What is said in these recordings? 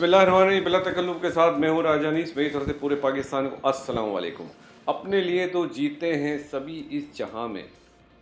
बिस्मिल्लाहिर्रहमानिर्रहीम। बिला तकल्लुफ़ के साथ मैं हूँ राजा नीस। मेरी तरफ से पूरे पाकिस्तान को अस्सलाम वालेकुम। अपने लिए तो जीते हैं सभी इस जहां में,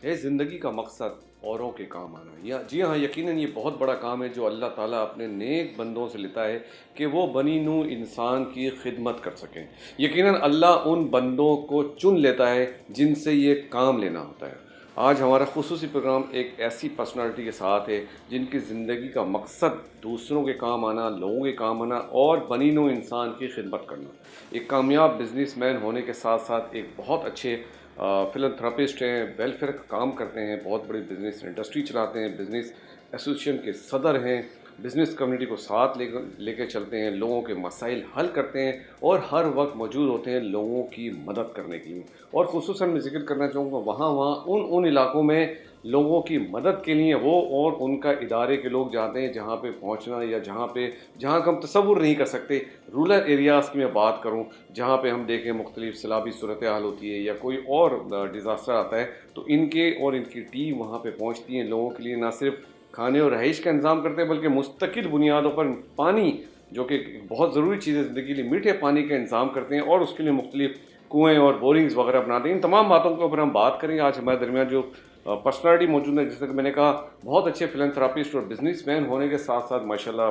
है ज़िंदगी का मकसद औरों के काम आना। या जी हाँ, यकीनन ये बहुत बड़ा काम है जो अल्लाह ताला अपने नेक बंदों से लेता है कि वो बनी नूह इंसान की खिदमत कर सकें। यकीनन अल्लाह उन बंदों को चुन लेता है जिनसे ये काम लेना होता है। आज हमारा खुसूसी प्रोग्राम एक ऐसी पर्सनालिटी के साथ है जिनकी ज़िंदगी का मकसद दूसरों के काम आना, लोगों के काम आना और बनी नूह इंसान की खिदमत करना। एक कामयाब बिजनेसमैन होने के साथ साथ एक बहुत अच्छे फिलंथ्रापिस्ट हैं, वेलफेयर का काम करते हैं, बहुत बड़ी बिजनेस इंडस्ट्री चलाते हैं, बिजनेस एसोसिएशन के सदर हैं, बिजनेस कम्युनिटी को साथ लेकर चलते हैं, लोगों के मसाइल हल करते हैं और हर वक्त मौजूद होते हैं लोगों की मदद करने के लिए। और ख़ुसूसन मैं ज़िक्र करना चाहूँगा वहाँ वहाँ उन इलाकों में लोगों की मदद के लिए वो और उनका इदारे के लोग जाते हैं जहाँ पे पहुँचना या जहाँ का हम तसव्वुर नहीं कर सकते। रूरल एरियाज़ की मैं बात करूँ, जहाँ पे हम देखें मुख्तलिफ सैलाबी सूरत हाल होती है या कोई और डिज़ास्टर आता है, तो इनके और इनकी टीम वहाँ पे पहुँचती हैं, लोगों के लिए ना सिर्फ खाने और रहाइश का इंतज़ाम करते हैं बल्कि मुस्तकिल बुनियादों पर पानी, जो कि बहुत ज़रूरी चीज़ है ज़िंदगी के लिए, मीठे पानी का इंतज़ाम करते हैं और उसके लिए मुख्तलिफ कुएँ और बोरिंग्स वगैरह बनाते हैं। इन तमाम बातों के ऊपर हम बात करेंगे। आज हमारे दरमियान जो पर्सनालिटी मौजूद है, जैसे कि मैंने कहा, बहुत अच्छे फिलंथ्रापिस्ट और बिजनेसमैन होने के साथ साथ माशाल्लाह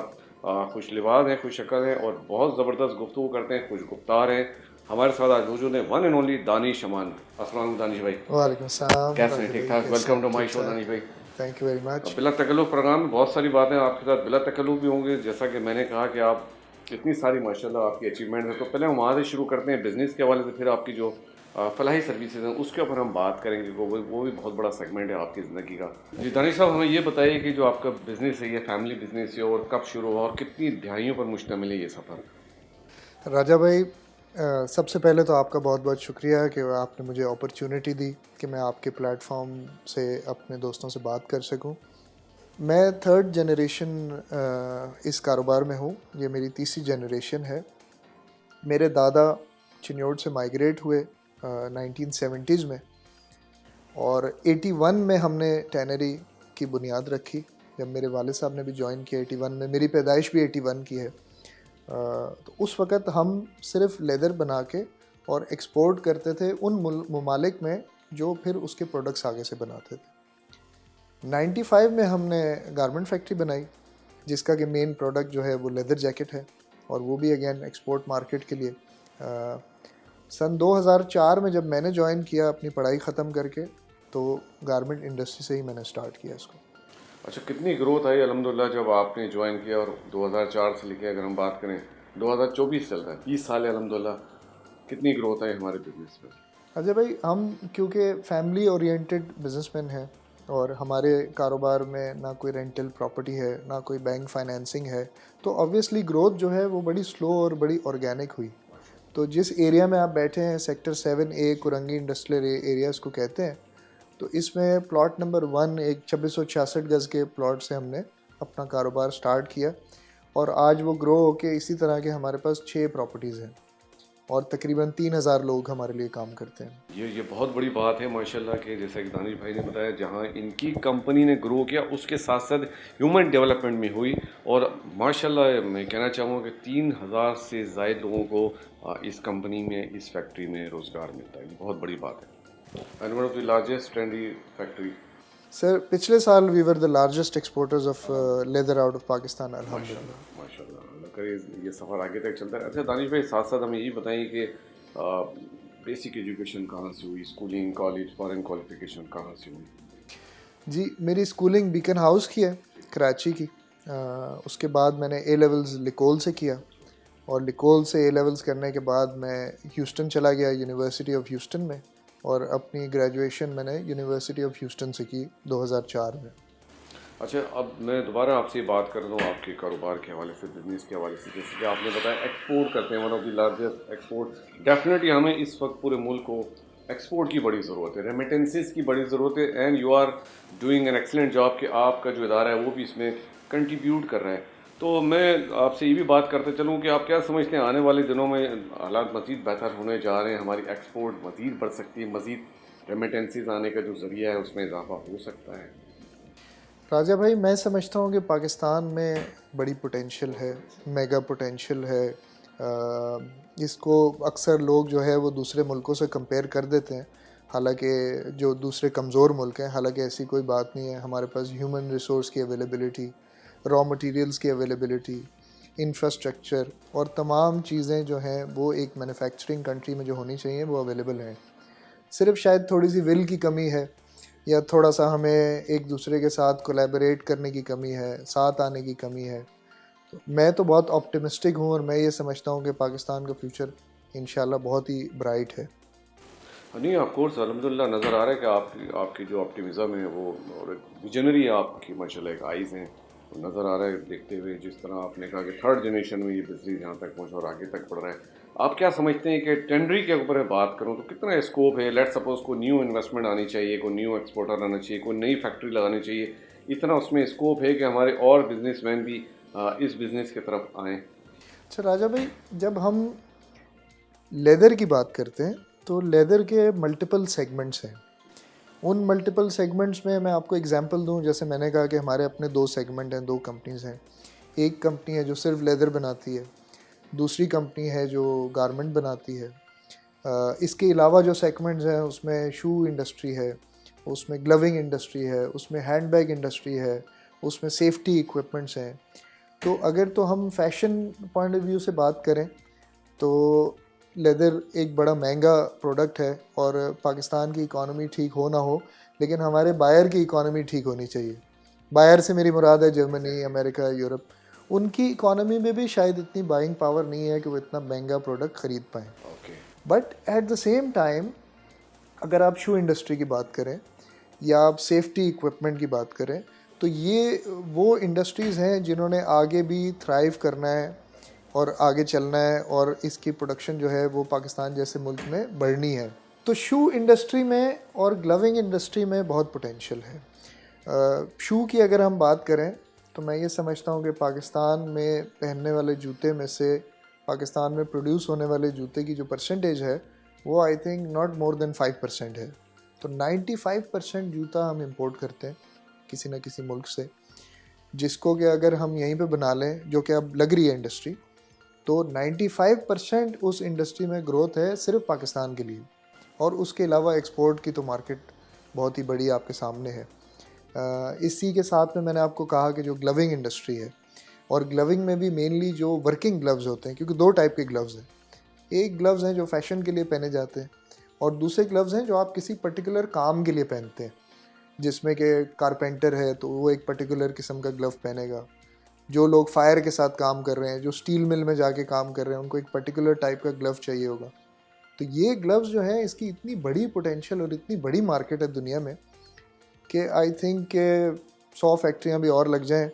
खुश लिबास हैं, खुश शक्ल हैं और बहुत ज़बरदस्त गुफ्तगू करते हैं, खुश गुफ्तार हैं। हमारे साथ आज मौजूद हैं वन एंड ओनली दानिश अमान। अस्सलाम वालेकुम दानिश भाई। वालेकुम सलाम कैसे हैं? राजा ठीक भाई, ठाक। कैसे वेलकम हैं? टू माय ठीक शो ठाक। दानिश भाई। Thank you very much. बिला तकल्लुफ़ प्रोग्राम में बहुत सारी बातें आपके साथ बिला तकल्लुफ़ भी होंगे, जैसा कि मैंने कहा कि आप इतनी सारी माशाल्लाह आपकी अचीवमेंट है। तो पहले हम वहाँ से शुरू करते हैं बिज़नेस के हवाले से, फिर आपकी जो फलाही सर्विसेज हैं उसके ऊपर हम बात करेंगे। वो भी बहुत बड़ा सेगमेंट है आपकी ज़िंदगी का। जी दानिश साहब, हमें ये बताइए कि जो आपका बिज़नेस है, ये फैमिली बिज़नेस है और कब शुरू हुआ और कितनी दहाइयों पर मुश्तमिल है ये सफ़र? राजा भाई, सबसे पहले तो आपका बहुत बहुत शुक्रिया कि आपने मुझे अपॉर्चुनिटी दी कि मैं आपके प्लेटफॉर्म से अपने दोस्तों से बात कर सकूं। मैं थर्ड जनरेशन इस कारोबार में हूं। ये मेरी तीसरी जनरेशन है। मेरे दादा चिन्योट से माइग्रेट हुए 1970s में, और 81 में हमने टैनरी की बुनियाद रखी। जब मेरे वालिद साहब ने भी ज्वाइन किया 81 में, मेरी पैदाइश भी 81 की है। तो उस वक़्त हम सिर्फ लेदर बना के और एक्सपोर्ट करते थे उन ममालिक में जो फिर उसके प्रोडक्ट्स आगे से बनाते थे। 95 में हमने गारमेंट फैक्ट्री बनाई, जिसका कि मेन प्रोडक्ट जो है वो लेदर जैकेट है, और वो भी अगेन एक्सपोर्ट मार्केट के लिए। सन 2004 में जब मैंने ज्वाइन किया अपनी पढ़ाई ख़त्म करके, तो गारमेंट इंडस्ट्री से ही मैंने स्टार्ट किया इसको। अच्छा, कितनी ग्रोथ आई अल्हम्दुलिल्लाह जब आपने ज्वाइन किया? और 2004 से लेके अगर हम बात करें, 2024 चल रहा है, 20 साल है अल्हम्दुलिल्लाह, कितनी ग्रोथ आई हमारे बिजनेस में? अजय भाई, हम क्योंकि फैमिली ओरिएंटेड बिजनेसमैन हैं, और हमारे कारोबार में ना कोई रेंटल प्रॉपर्टी है, ना कोई बैंक फाइनेंसिंग है, तो ऑब्वियसली ग्रोथ जो है वो बड़ी स्लो और बड़ी ऑर्गेनिक हुई। तो जिस एरिया में आप बैठे हैं, sector 7A Korangi industrial area इसको कहते हैं, तो इसमें प्लॉट नंबर 1 एक 2666 गज़ के प्लॉट से हमने अपना कारोबार स्टार्ट किया, और आज वो ग्रो होके इसी तरह के हमारे पास 6 प्रॉपर्टीज़ हैं, और तकरीबन 3000 लोग हमारे लिए काम करते हैं। ये बहुत बड़ी बात है माशाल्लाह कि जैसा कि दानिश भाई ने बताया, जहाँ इनकी कंपनी ने ग्रो किया उसके साथ साथ ह्यूमन डेवलपमेंट में हुई। और माशाल्लाह मैं कहना चाहूँगा कि 3000 से ज़ायद लोगों को इस कंपनी में, इस फैक्ट्री में रोज़गार मिलता है। ये बहुत बड़ी बात है। And one of the largest trendy factory. Sir, पिछले साल we were the largest exporters of leather out of Pakistan, अल्हम्दुलिल्लाह। माशाल्लाह माशाल्लाह, अल्लाह करे ये सफ़र आगे तक चलता है। अच्छा दानिश भाई, साथ साथ हमें ये बताइए कि बेसिक एजुकेशन कहाँ से हुई, स्कूलिंग, कॉलेज, फॉरेन क्वालिफिकेशन कहाँ से हुई? जी, मेरी स्कूलिंग बीकन हाउस की है, कराची की। उसके बाद मैंने ए लेवल्स लिकोल से किया, और लिकोल से ए लेवल्स करने के बाद मैं ह्यूस्टन चला गया, यूनिवर्सिटी ऑफ ह्यूस्टन में, और अपनी ग्रेजुएशन मैंने यूनिवर्सिटी ऑफ ह्यूस्टन से की 2004 में। अच्छा, अब मैं दोबारा आपसे बात कर दूँ आपके कारोबार के हवाले से, बिज़नेस के हवाले से। जैसे कि आपने बताया एक्सपोर्ट करते हैं, one of the largest export. Definitely हमें इस वक्त पूरे मुल्क को एक्सपोर्ट की बड़ी ज़रूरत है, रेमिटेंसेस की बड़ी ज़रूरत है। And you are doing an excellent job कि आपका जो इदारा है वो भी इसमें कंट्रीब्यूट कर रहा है। तो मैं आपसे ये भी बात करते चलूँ कि आप क्या समझते हैं आने वाले दिनों में हालात मज़ीद बेहतर होने जा रहे हैं, हमारी एक्सपोर्ट मज़ीद बढ़ सकती है, मज़ीद रेमिटेंसेस आने का जो ज़रिया है उसमें इजाफा हो सकता है? राजा भाई, मैं समझता हूँ कि पाकिस्तान में बड़ी पोटेंशियल है, मेगा पोटेंशियल है। इसको अक्सर लोग जो है वो दूसरे मुल्कों से कंपेयर कर देते हैं, हालांकि जो दूसरे कमज़ोर मुल्क हैं, हालांकि ऐसी कोई बात नहीं है। हमारे पास ह्यूमन रिसोर्स की अवेलेबिलिटी, रॉ मटेरियल्स की अवेलेबिलिटी, इंफ्रास्ट्रक्चर और तमाम चीज़ें जो हैं वो एक मैन्युफैक्चरिंग कंट्री में जो होनी चाहिए वो अवेलेबल हैं। सिर्फ शायद थोड़ी सी विल की कमी है, या थोड़ा सा हमें एक दूसरे के साथ कोलैबोरेट करने की कमी है, साथ आने की कमी है। तो मैं तो बहुत ऑप्टिमिस्टिक हूँ और मैं ये समझता हूँ कि पाकिस्तान का फ्यूचर इंशाल्लाह बहुत ही ब्राइट है। नहीं, ऑफ कोर्स अल्हम्दुलिल्लाह नज़र आ रहा है कि आपकी आपकी जो ऑप्टिमिज़्म है वो, और एक विजनरी आपकी माशाल्लाह एक आइज़ हैं, तो नज़र आ रहा है देखते हुए। जिस तरह आपने कहा कि थर्ड जनरेशन में ये बिजनेस यहाँ तक पहुँचा और आगे तक बढ़ रहा है। आप क्या समझते हैं कि टेंडरी के ऊपर बात करूँ तो कितना स्कोप है? लेट्स सपोज कोई न्यू इन्वेस्टमेंट आनी चाहिए, कोई न्यू एक्सपोर्टर आना चाहिए, कोई नई फैक्ट्री लगानी चाहिए, इतना उसमें स्कोप है कि हमारे और बिजनेसमैन भी इस बिज़नेस की तरफ आएँ? अच्छा राजा भाई, जब हम लेदर की बात करते हैं तो लेदर के मल्टीपल सेगमेंट्स हैं। उन मल्टीपल सेगमेंट्स में मैं आपको एग्जांपल दूं, जैसे मैंने कहा कि हमारे अपने दो सेगमेंट हैं, दो कंपनीज़ हैं। एक कंपनी है जो सिर्फ लेदर बनाती है, दूसरी कंपनी है जो गारमेंट बनाती है। इसके अलावा जो सेगमेंट्स हैं उसमें शू इंडस्ट्री है, उसमें ग्लविंग इंडस्ट्री है, उसमें हैंडबैग इंडस्ट्री है, उसमें सेफ्टी इक्विपमेंट्स हैं। तो अगर तो हम फैशन पॉइंट ऑफ व्यू से बात करें तो लेदर एक बड़ा महंगा प्रोडक्ट है, और पाकिस्तान की इकॉनमी ठीक हो ना हो, लेकिन हमारे बायर की इकॉनमी ठीक होनी चाहिए। बायर से मेरी मुराद है जर्मनी, अमेरिका, यूरोप। उनकी इकॉनमी में भी शायद इतनी बाइंग पावर नहीं है कि वो इतना महंगा प्रोडक्ट ख़रीद पाएँ। Okay. But at the same time, अगर आप शू इंडस्ट्री की बात करें या आप सेफ्टी इक्विपमेंट की बात करें, तो ये वो इंडस्ट्रीज़ हैं जिन्होंने आगे भी थ्राइव करना है और आगे चलना है, और इसकी प्रोडक्शन जो है वो पाकिस्तान जैसे मुल्क में बढ़नी है। तो शू इंडस्ट्री में और ग्लविंग इंडस्ट्री में बहुत पोटेंशियल है। शू की अगर हम बात करें तो मैं ये समझता हूँ कि पाकिस्तान में पहनने वाले जूते में से, पाकिस्तान में प्रोड्यूस होने वाले जूते की जो परसेंटेज है वो I think not more than 5% है। तो 95% जूता हम इंपोर्ट करते हैं किसी न किसी मुल्क से, जिसको कि अगर हम यहीं पे बना लें, जो कि अब लग रही है इंडस्ट्री, तो 95% उस इंडस्ट्री में ग्रोथ है सिर्फ पाकिस्तान के लिए। और उसके अलावा एक्सपोर्ट की तो मार्केट बहुत ही बड़ी आपके सामने है। इसी के साथ में मैंने आपको कहा कि जो ग्लविंग इंडस्ट्री है, और ग्लविंग में भी मेनली जो वर्किंग ग्लव्स होते हैं, क्योंकि दो टाइप के ग्लव्स हैं। एक ग्लव्स हैं जो फैशन के लिए पहने जाते हैं, और दूसरे ग्लव्स हैं जो आप किसी पर्टिकुलर काम के लिए पहनते हैं, जिसमें कि कारपेंटर है तो वो एक पर्टिकुलर किस्म का ग्लव पहनेगा। जो लोग फायर के साथ काम कर रहे हैं, जो स्टील मिल में जाके काम कर रहे हैं, उनको एक पर्टिकुलर टाइप का ग्लव चाहिए होगा। तो ये ग्लव्स जो है, इसकी इतनी बड़ी पोटेंशियल और इतनी बड़ी मार्केट है दुनिया में कि आई थिंक के 100 फैक्ट्रियाँ भी और लग जाएं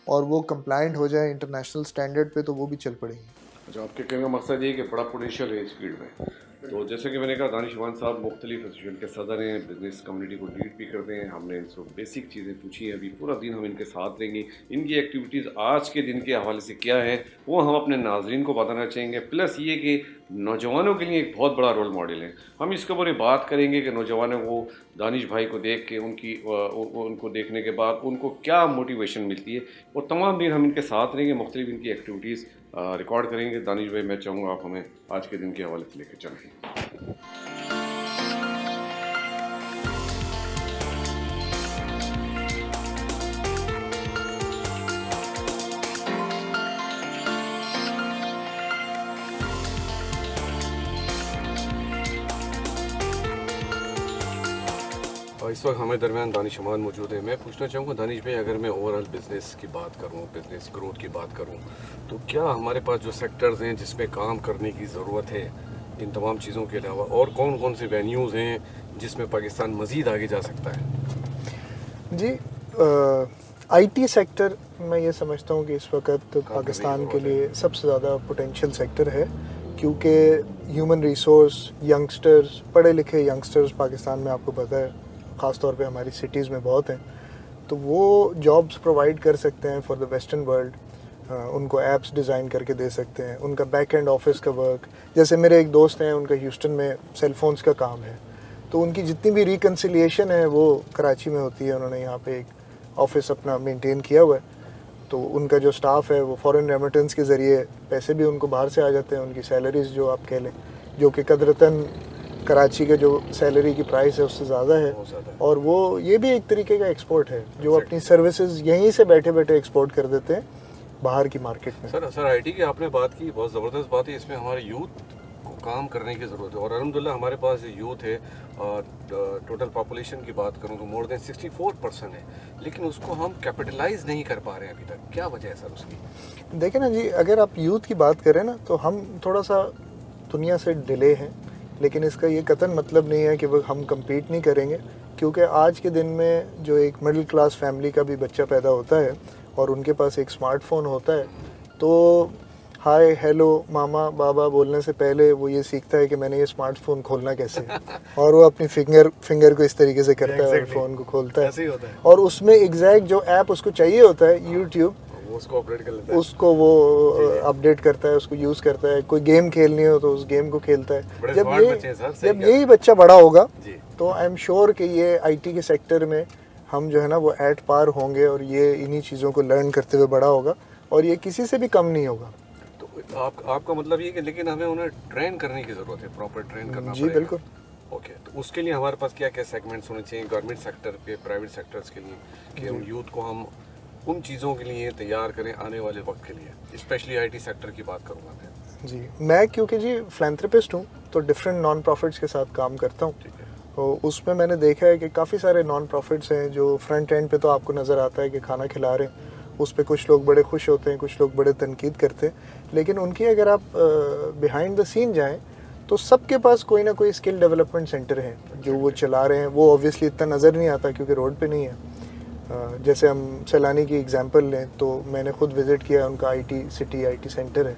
और वो कंप्लाइंट हो जाए इंटरनेशनल स्टैंडर्ड पे, तो वो भी चल पड़ेंगी। अच्छा, आपके कहने का मकसद ये है कि बड़ा पोटेंशियल है इस फील्ड में। तो जैसे कि मैंने कहा, दानिशवान साहब मुख्तलिफ एसोसिएशन के सदर हैं, बिजनेस कम्युनिटी को लीड भी करते हैं। हमने इनसे बेसिक चीज़ें पूछी हैं, अभी पूरा दिन हम इनके साथ रहेंगे। इनकी एक्टिविटीज़ आज के दिन के हवाले से क्या है वो हम अपने नाजरीन को बताना चाहेंगे। प्लस ये कि नौजवानों के लिए एक बहुत बड़ा रोल मॉडल है। हम इसके ऊपर बात करेंगे कि नौजवानों को दानिश भाई को देख के, उनको देखने के बाद उनको क्या मोटिवेशन मिलती है, वो तमाम दिन हम इनके साथ रहेंगे, मुख्तलिफ इनकी एक्टिविटीज़ रिकॉर्ड करेंगे। दानिश भाई, मैं चाहूँगा आप हमें आज के दिन के हवाले से लेकर चलें। इस वक्त हमारे दरमियान दानिश अमान मौजूद है। मैं पूछना चाहूँगा दानिश भाई, अगर मैं ओवरऑल बिज़नेस की बात करूँ, बिज़नेस ग्रोथ की बात करूँ, तो क्या हमारे पास जो सेक्टर्स हैं जिसमें काम करने की ज़रूरत है, इन तमाम चीज़ों के अलावा और कौन कौन से वेन्यूज़ हैं जिसमें पाकिस्तान मज़ीद आगे जा सकता है? जी, आईटी सेक्टर मैं ये समझता हूँ कि इस वक्त पाकिस्तान के लिए सबसे ज़्यादा पोटेंशियल सेक्टर है, क्योंकि ह्यूमन रिसोर्स, यंगस्टर्स, पढ़े लिखे यंगस्टर्स पाकिस्तान में आपको पता है ख़ास तौर पे हमारी सिटीज़ में बहुत हैं, तो वो जॉब्स प्रोवाइड कर सकते हैं फॉर द वेस्टर्न वर्ल्ड। उनको ऐप्स डिज़ाइन करके दे सकते हैं, उनका बैक एंड ऑफिस का वर्क। जैसे मेरे एक दोस्त हैं, उनका ह्यूस्टन में सेल फोन्स का काम है, तो उनकी जितनी भी रिकन्सिलिएशन है वो कराची में होती है। उन्होंने यहाँ पे एक ऑफिस अपना मेंटेन किया हुआ है, तो उनका जो स्टाफ है वो फॉरेन रेमिटेंस के ज़रिए पैसे भी उनको बाहर से आ जाते हैं, उनकी सैलरीज जो आप कह लें, जो कि कदरतन कराची का जो सैलरी की प्राइस है उससे ज़्यादा है, और वो ये भी एक तरीके का एक्सपोर्ट है, जो अपनी सर्विसेज यहीं से बैठे बैठे एक्सपोर्ट कर देते हैं बाहर की मार्केट में। सर आईटी की आपने बात की, बहुत ज़बरदस्त बात है। इसमें हमारे यूथ को काम करने की ज़रूरत है, और अल्हम्दुलिल्लाह हमारे पास यूथ है। और टोटल पॉपुलेशन की बात करूँ तो मोर देन 64% है, लेकिन उसको हम कैपिटलाइज नहीं कर पा रहे हैं अभी तक। क्या वजह है सर उसकी? देखें ना जी, अगर आप यूथ की बात करें ना, तो हम थोड़ा सा दुनिया से डिले हैं, लेकिन इसका ये कतन मतलब नहीं है कि वो हम compete नहीं करेंगे, क्योंकि आज के दिन में जो एक मिडिल क्लास फैमिली का भी बच्चा पैदा होता है और उनके पास एक स्मार्टफोन होता है, तो हाय हेलो मामा बाबा बोलने से पहले वो ये सीखता है कि मैंने ये स्मार्टफोन खोलना कैसे है, और वो अपनी फिंगर को इस तरीके से करता है और फ़ोन को खोलता ऐसे ही होता है। और उसमें एग्जैक्ट जो ऐप उसको चाहिए होता है यूट्यूब, उसको अपडेट कर लेता है, उसको वो अपडेट करता है, उसको यूज़ करता है। कोई गेम खेलनी हो तो उस गेम को खेलता है। बड़े जब स्मार्ट बच्चे हैं सर, सही जब कह यही बच्चा बड़ा होगा जी। तो आई एम श्योर कि ये आईटी के सेक्टर में हम जो है ना वो एट पार होंगे, और ये इन्हीं चीज़ों को लर्न करते हुए बड़ा होगा, और ये किसी से भी कम नहीं होगा। तो आपका मतलब ये कि लेकिन हमें उन्हें ट्रेन करने की ज़रूरत है, प्रॉपर ट्रेन करना जी पड़ेगा। बिल्कुल। ओके, तो उसके लिए हमारे पास क्या क्या सेगमेंट्स होने चाहिए गवर्नमेंट सेक्टर पे, प्राइवेट सेक्टर्स के लिए, कि हम यूथ को हम उन चीज़ों के लिए तैयार करें आने वाले वक्त के लिए? स्पेशली आईटी सेक्टर की बात करूँगा मैं। जी, मैं क्योंकि जी फिलैंथ्रोपिस्ट हूँ, तो डिफरेंट नॉन प्रॉफिट्स के साथ काम करता हूँ। ठीक है। तो उसमें मैंने देखा है कि काफ़ी सारे नॉन प्रॉफिट्स हैं जो फ्रंट एंड पे तो आपको नज़र आता है कि खाना खिला रहे हैं, उस पे कुछ लोग बड़े खुश होते हैं, कुछ लोग बड़े तनकीद करते हैं, लेकिन उनकी अगर आप बिहाइंड द सीन जाएं तो सबके पास कोई ना कोई स्किल डेवलपमेंट सेंटर है जो वो चला रहे हैं। वो ऑब्वियसली इतना नज़र नहीं आता क्योंकि रोड पे नहीं है। जैसे हम सैलानी की एग्जांपल लें तो मैंने खुद विज़िट किया, उनका आईटी सिटी आईटी सेंटर है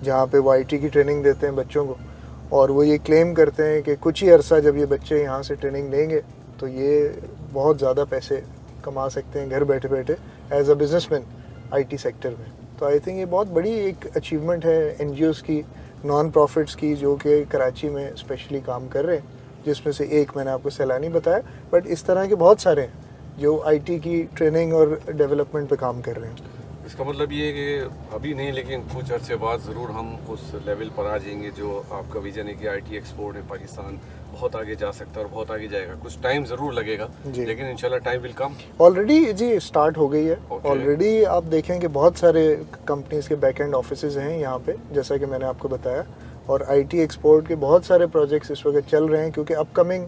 जहाँ पे वो आईटी की ट्रेनिंग देते हैं बच्चों को, और वो ये क्लेम करते हैं कि कुछ ही अरसा जब ये बच्चे यहाँ से ट्रेनिंग लेंगे तो ये बहुत ज़्यादा पैसे कमा सकते हैं घर बैठे बैठे as a businessman IT sector में। तो आई थिंक ये बहुत बड़ी एक अचीवमेंट है एनजीओज़ की, नॉन प्रॉफिट्स की, जो कि कराची में स्पेशली काम कर रहे हैं, जिसमें से एक मैंने आपको सैलानी बताया, बट इस तरह के बहुत सारे हैं जो आईटी की ट्रेनिंग और डेवलपमेंट पे काम कर रहे हैं। इसका मतलब ये है कि अभी नहीं, लेकिन कुछ अर्से बाद ज़रूर हम उस लेवल पर आ जाएंगे जो आपका विजन है कि आईटी एक्सपोर्ट में पाकिस्तान बहुत आगे जा सकता है और बहुत आगे जाएगा। कुछ टाइम ज़रूर लगेगा, लेकिन इंशाल्लाह टाइम विल कम। ऑलरेडी जी स्टार्ट हो गई है। Okay. ऑलरेडी आप देखें कि बहुत सारे कंपनीज के बैक एंड ऑफिसेज हैं यहाँ पे, जैसा कि मैंने आपको बताया, और आईटी एक्सपोर्ट के बहुत सारे प्रोजेक्ट्स इस वक्त चल रहे हैं, क्योंकि अपकमिंग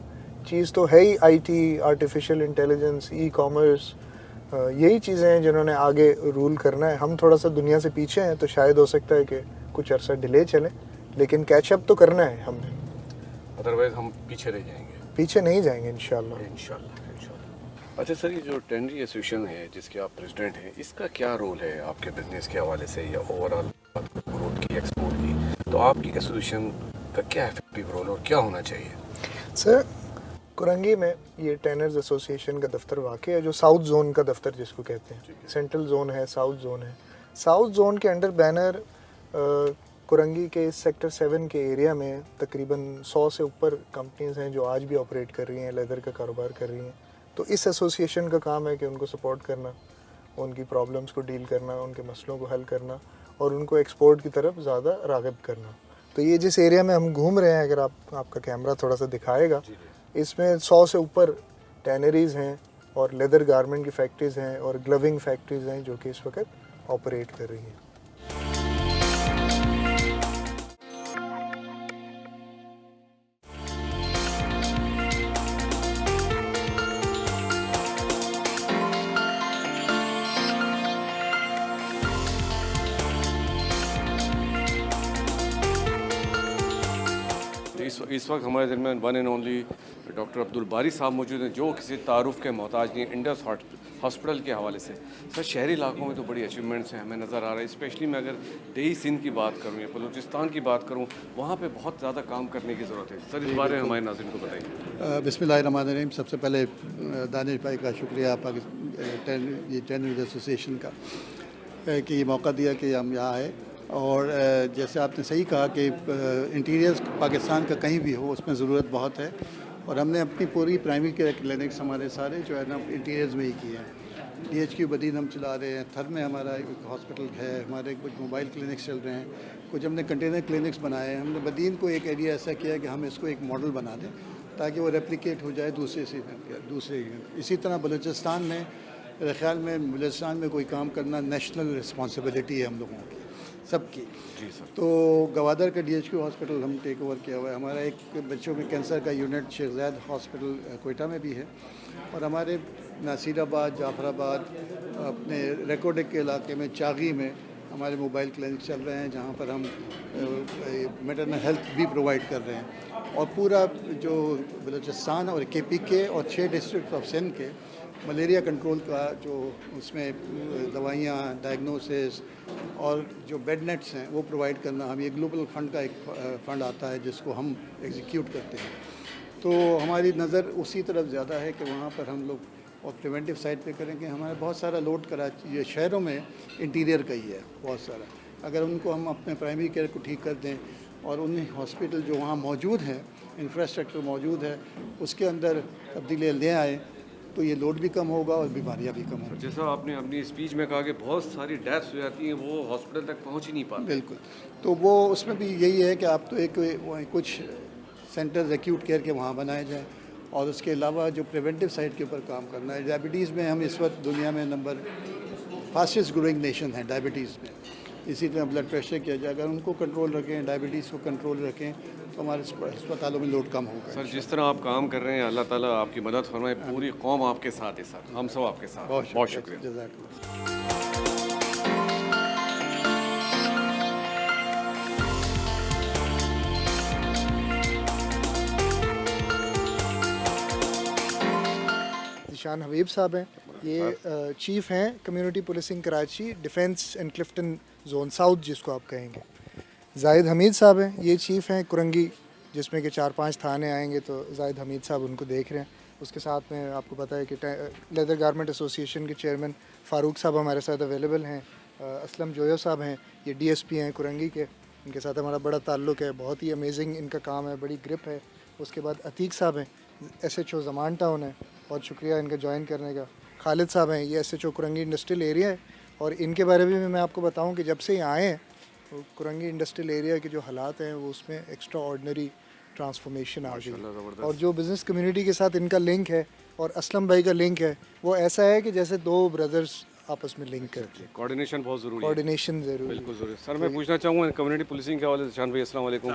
चीज़ तो है ही IT, artificial intelligence, e commerce, यही चीज़ें हैं जिन्होंने आगे रूल करना है। हम थोड़ा सा दुनिया से पीछे हैं, तो शायद हो सकता है कि कुछ अर्सा डिले चले, लेकिन कैचअप तो करना है हमने, अदरवाइज हम पीछे रह जाएंगे। पीछे नहीं जाएंगे इंशाल्लाह। इंशाल्लाह। अच्छा सर, ये जो टेनरी एसोसिएशन है जिसके आप प्रेसिडेंट हैं, इसका क्या रोल है आपके बिजनेस के हवाले से या ओवरऑल ग्रोथ की, एक्सपोर्ट की? तो आपकी एसोसिएशन का क्या इफेक्टिव रोल और क्या होना चाहिए? सर, कुरंगी में ये टेनर्स एसोसिएशन का दफ्तर वाक़ है, जो साउथ जोन का दफ्तर जिसको कहते हैं। सेंट्रल जोन है, साउथ जोन है। साउथ जोन के अंडर बैनर कुरंगी के सेक्टर 7 के एरिया में तकरीबन 100 से ऊपर कंपनीज हैं जो आज भी ऑपरेट कर रही हैं, लेदर का कारोबार कर रही हैं। तो इस एसोसिएशन का काम है कि उनको सपोर्ट करना, उनकी प्रॉब्लम्स को डील करना, उनके मसलों को हल करना और उनको एक्सपोर्ट की तरफ ज़्यादा राग़िब करना। तो ये जिस एरिया में हम घूम रहे हैं, अगर आपका कैमरा थोड़ा सा दिखाएगा, इसमें 100 से ऊपर टैनरीज़ हैं और लेदर गारमेंट की फैक्ट्रीज़ हैं और ग्लविंग फैक्ट्रीज़ हैं जो कि इस वक्त ऑपरेट कर रही हैं। इस वक्त हमारे दरमियान one and only doctor Abdul बारी साहब मौजूद हैं, जो किसी तारुफ के मोहताज नहीं, इंडस हॉस्पिटल के हवाले से। सर, शहरी इलाकों में तो बड़ी अचीवमेंट्स हैं हमें नज़र आ रहा है, स्पेशली मैं अगर देही सिंध की बात करूँ या बलूचिस्तान की बात करूँ, वहाँ पे बहुत ज़्यादा काम करने की ज़रूरत है। सर, इस बारे में हमारे नाज़रीन को बताइए। बिस्मिल्लाहिर्रहमानिर्रहीम। सबसे पहले दानिश भाई का शुक्रिया ये टेनर्स एसोसिएशन का कि ये मौका दिया कि हम यहाँ आए। और जैसे आपने सही कहा कि इंटीरियर्स पाकिस्तान का कहीं भी हो उसमें ज़रूरत बहुत है, और हमने अपनी पूरी प्राइमरी केयर क्लिनिक्स हमारे सारे जो है ना इंटीरियर्स में ही किए हैं। DHQ बदीन हम चला रहे हैं, थर में हमारा एक हॉस्पिटल है, हमारे कुछ मोबाइल क्लिनिक्स चल रहे हैं, कुछ हमने कंटेनर क्लिनिक्स बनाए हैं। हमने बदीन को एक एरिया ऐसा किया है कि हम इसको एक मॉडल बना दें ताकि वो रेप्लिकेट हो जाए दूसरे। इसी तरह बलूचिस्तान में, मेरे ख्याल में बलूचिस्तान में कोई काम करना नेशनल रिस्पॉन्सिबिलिटी है हम लोगों की, सबकी। जी सर। तो गवादर का DHQ हॉस्पिटल हम टेक ओवर किया हुआ है। हमारा एक बच्चों में कैंसर का यूनिट शेख ज़ायद हॉस्पिटल कोयटा में भी है, और हमारे नासिराबाद, जाफराबाद, अपने रेकोडिक के इलाके में चागी में हमारे मोबाइल क्लिनिक चल रहे हैं, जहाँ पर हम मैटरनल हेल्थ भी प्रोवाइड कर रहे हैं। और पूरा जो बलूचिस्तान और KPK और 6 डिस्ट्रिक्ट ऑफ सिंध के मलेरिया कंट्रोल का जो उसमें दवाइयाँ, डायग्नोसिस और जो बेड नेट्स हैं वो प्रोवाइड करना, हम ये ग्लोबल फंड का एक फ़ंड आता है जिसको हम एग्जीक्यूट करते हैं। तो हमारी नज़र उसी तरफ ज़्यादा है कि वहाँ पर हम लोग और प्रिवेंटिव साइड पे करेंगे। हमारे बहुत सारा लोड कराची, ये शहरों में इंटीरियर का ही है बहुत सारा। अगर उनको हम अपने प्राइमरी केयर को ठीक कर दें और उन हॉस्पिटल जो वहाँ मौजूद हैं, इंफ्रास्ट्रक्चर मौजूद है, उसके अंदर तब्दीली ले आए तो ये लोड भी कम होगा और बीमारियाँ भी कम होंगी। जैसा आपने अपनी स्पीच में कहा कि बहुत सारी डेथ्स हो जाती हैं, वो हॉस्पिटल तक पहुंच ही नहीं पाते। बिल्कुल, तो वो उसमें भी यही है कि आप तो एक कुछ सेंटर्स एक्यूट केयर के वहाँ बनाए जाएँ, और उसके अलावा जो प्रिवेंटिव साइड के ऊपर काम करना है। डायबिटीज़ में हम इस वक्त दुनिया में नंबर फास्टेस्ट ग्रोइंग नेशन है डायबिटीज़ में। इसी तरह ब्लड प्रेशर किया जाए, अगर उनको कंट्रोल रखें, डायबिटीज़ को कंट्रोल रखें, तो हमारे अस्पतालों में लोड कम होगा। सर, जिस तरह आप काम कर रहे हैं, अल्लाह ताला आपकी मदद फरमाए, पूरी कौम आपके साथ है सर, हम सब आपके साथ। बहुत शुक्रिया। जज़ाकल्लाह। ज़ीशान हबीब साहब हैं, ये चीफ़ हैं community Policing Karachi defence and Clifton zone south जिसको आप कहेंगे। जाहिद हमीद साहब हैं, ये चीफ़ हैं कुरंगी, जिसमें कि 4-5 थाने आएंगे, तो जाहिद हमीद साहब उनको देख रहे हैं। उसके साथ में आपको पता है कि लेदर गारमेंट एसोसिएशन के चेयरमैन फ़ारूक साहब हमारे साथ अवेलेबल हैं। असलम जोयो साहब हैं, ये DSP हैं कुरंगी के, इनके साथ हमारा बड़ा ताल्लुक़ है, बहुत ही अमेजिंग इनका काम है, बड़ी ग्रिप है। उसके बाद अतीक साहब हैं, SHO ज़मान टाउन है, बहुत शुक्रिया इनका ज्वाइन करने का। खालिद साहब हैं, ये SHO कुरंगी इंडस्ट्रियल एरिया है, और इनके बारे में भी मैं आपको बताऊं कि जब से ये आए हैं तो कुरंगी इंडस्ट्रियल एरिया के जो हालात हैं वो उसमें एक्स्ट्रा ऑर्डनरी ट्रांसफॉर्मेशन आ गई। और जो बिज़नेस कम्युनिटी के साथ इनका लिंक है और असलम भाई का लिंक है, वो ऐसा है कि जैसे 2 ब्रदर्स आपस में लिंक करते हैं। कोऑर्डिनेशन बहुत ज़रूरी है। कोऑर्डिनेशन ज़रूरी, बिल्कुल ज़रूरी। सर, मैं पूछना चाहूँगा कम्युनिटी पुलिसिंग के हवाले से। शान भाई अस्सलाम वालेकुम,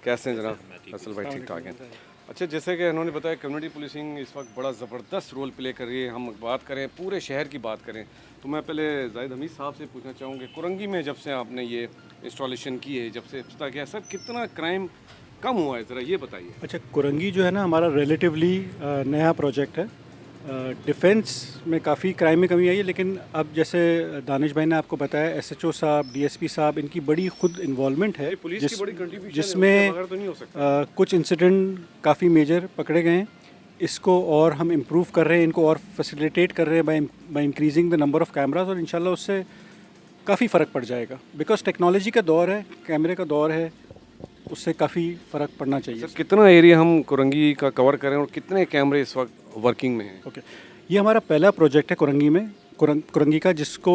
कैसे हैं जनाब? असल भाई ठीक ठाक हैं। अच्छा, जैसे कि उन्होंने बताया कम्युनिटी पुलिसिंग इस वक्त बड़ा ज़बरदस्त रोल प्ले कर रही है। हम बात करें पूरे शहर की बात करें तो मैं पहले जाहिद हमीद साहब से पूछना चाहूँगी, कुरंगी में जब से आपने ये इंस्टॉलेशन की है, जब से इफ्तिताह किया, सर कितना क्राइम कम हुआ है, ज़रा ये बताइए। अच्छा, कुरंगी जो है ना हमारा रिलेटिवली नया प्रोजेक्ट है। डिफेंस में काफ़ी क्राइम में कमी आई है, लेकिन अब जैसे दानिश भाई ने आपको बताया, SHO साहब, DSP साहब, इनकी बड़ी खुद इन्वॉल्वमेंट है, पुलिस की बड़ी कंट्रीब्यूशन है, जिसमें उसके बगैर तो नहीं हो सकता। कुछ इंसिडेंट काफ़ी मेजर पकड़े गए हैं। इसको और हम इम्प्रूव कर रहे हैं, इनको और फैसिलिटेट कर रहे हैं by increasing the number of cameras, और इंशाल्लाह उससे काफ़ी फ़र्क पड़ जाएगा। बिकॉज टेक्नोलॉजी का दौर है, कैमरे का दौर है, उससे काफ़ी फ़र्क पड़ना चाहिए। सर, कितना एरिया हम कुरंगी का कवर करें और कितने कैमरे इस वक्त वर्किंग में हैं? ओके, ये हमारा पहला प्रोजेक्ट है कुरंगी में, कुरंगी का, जिसको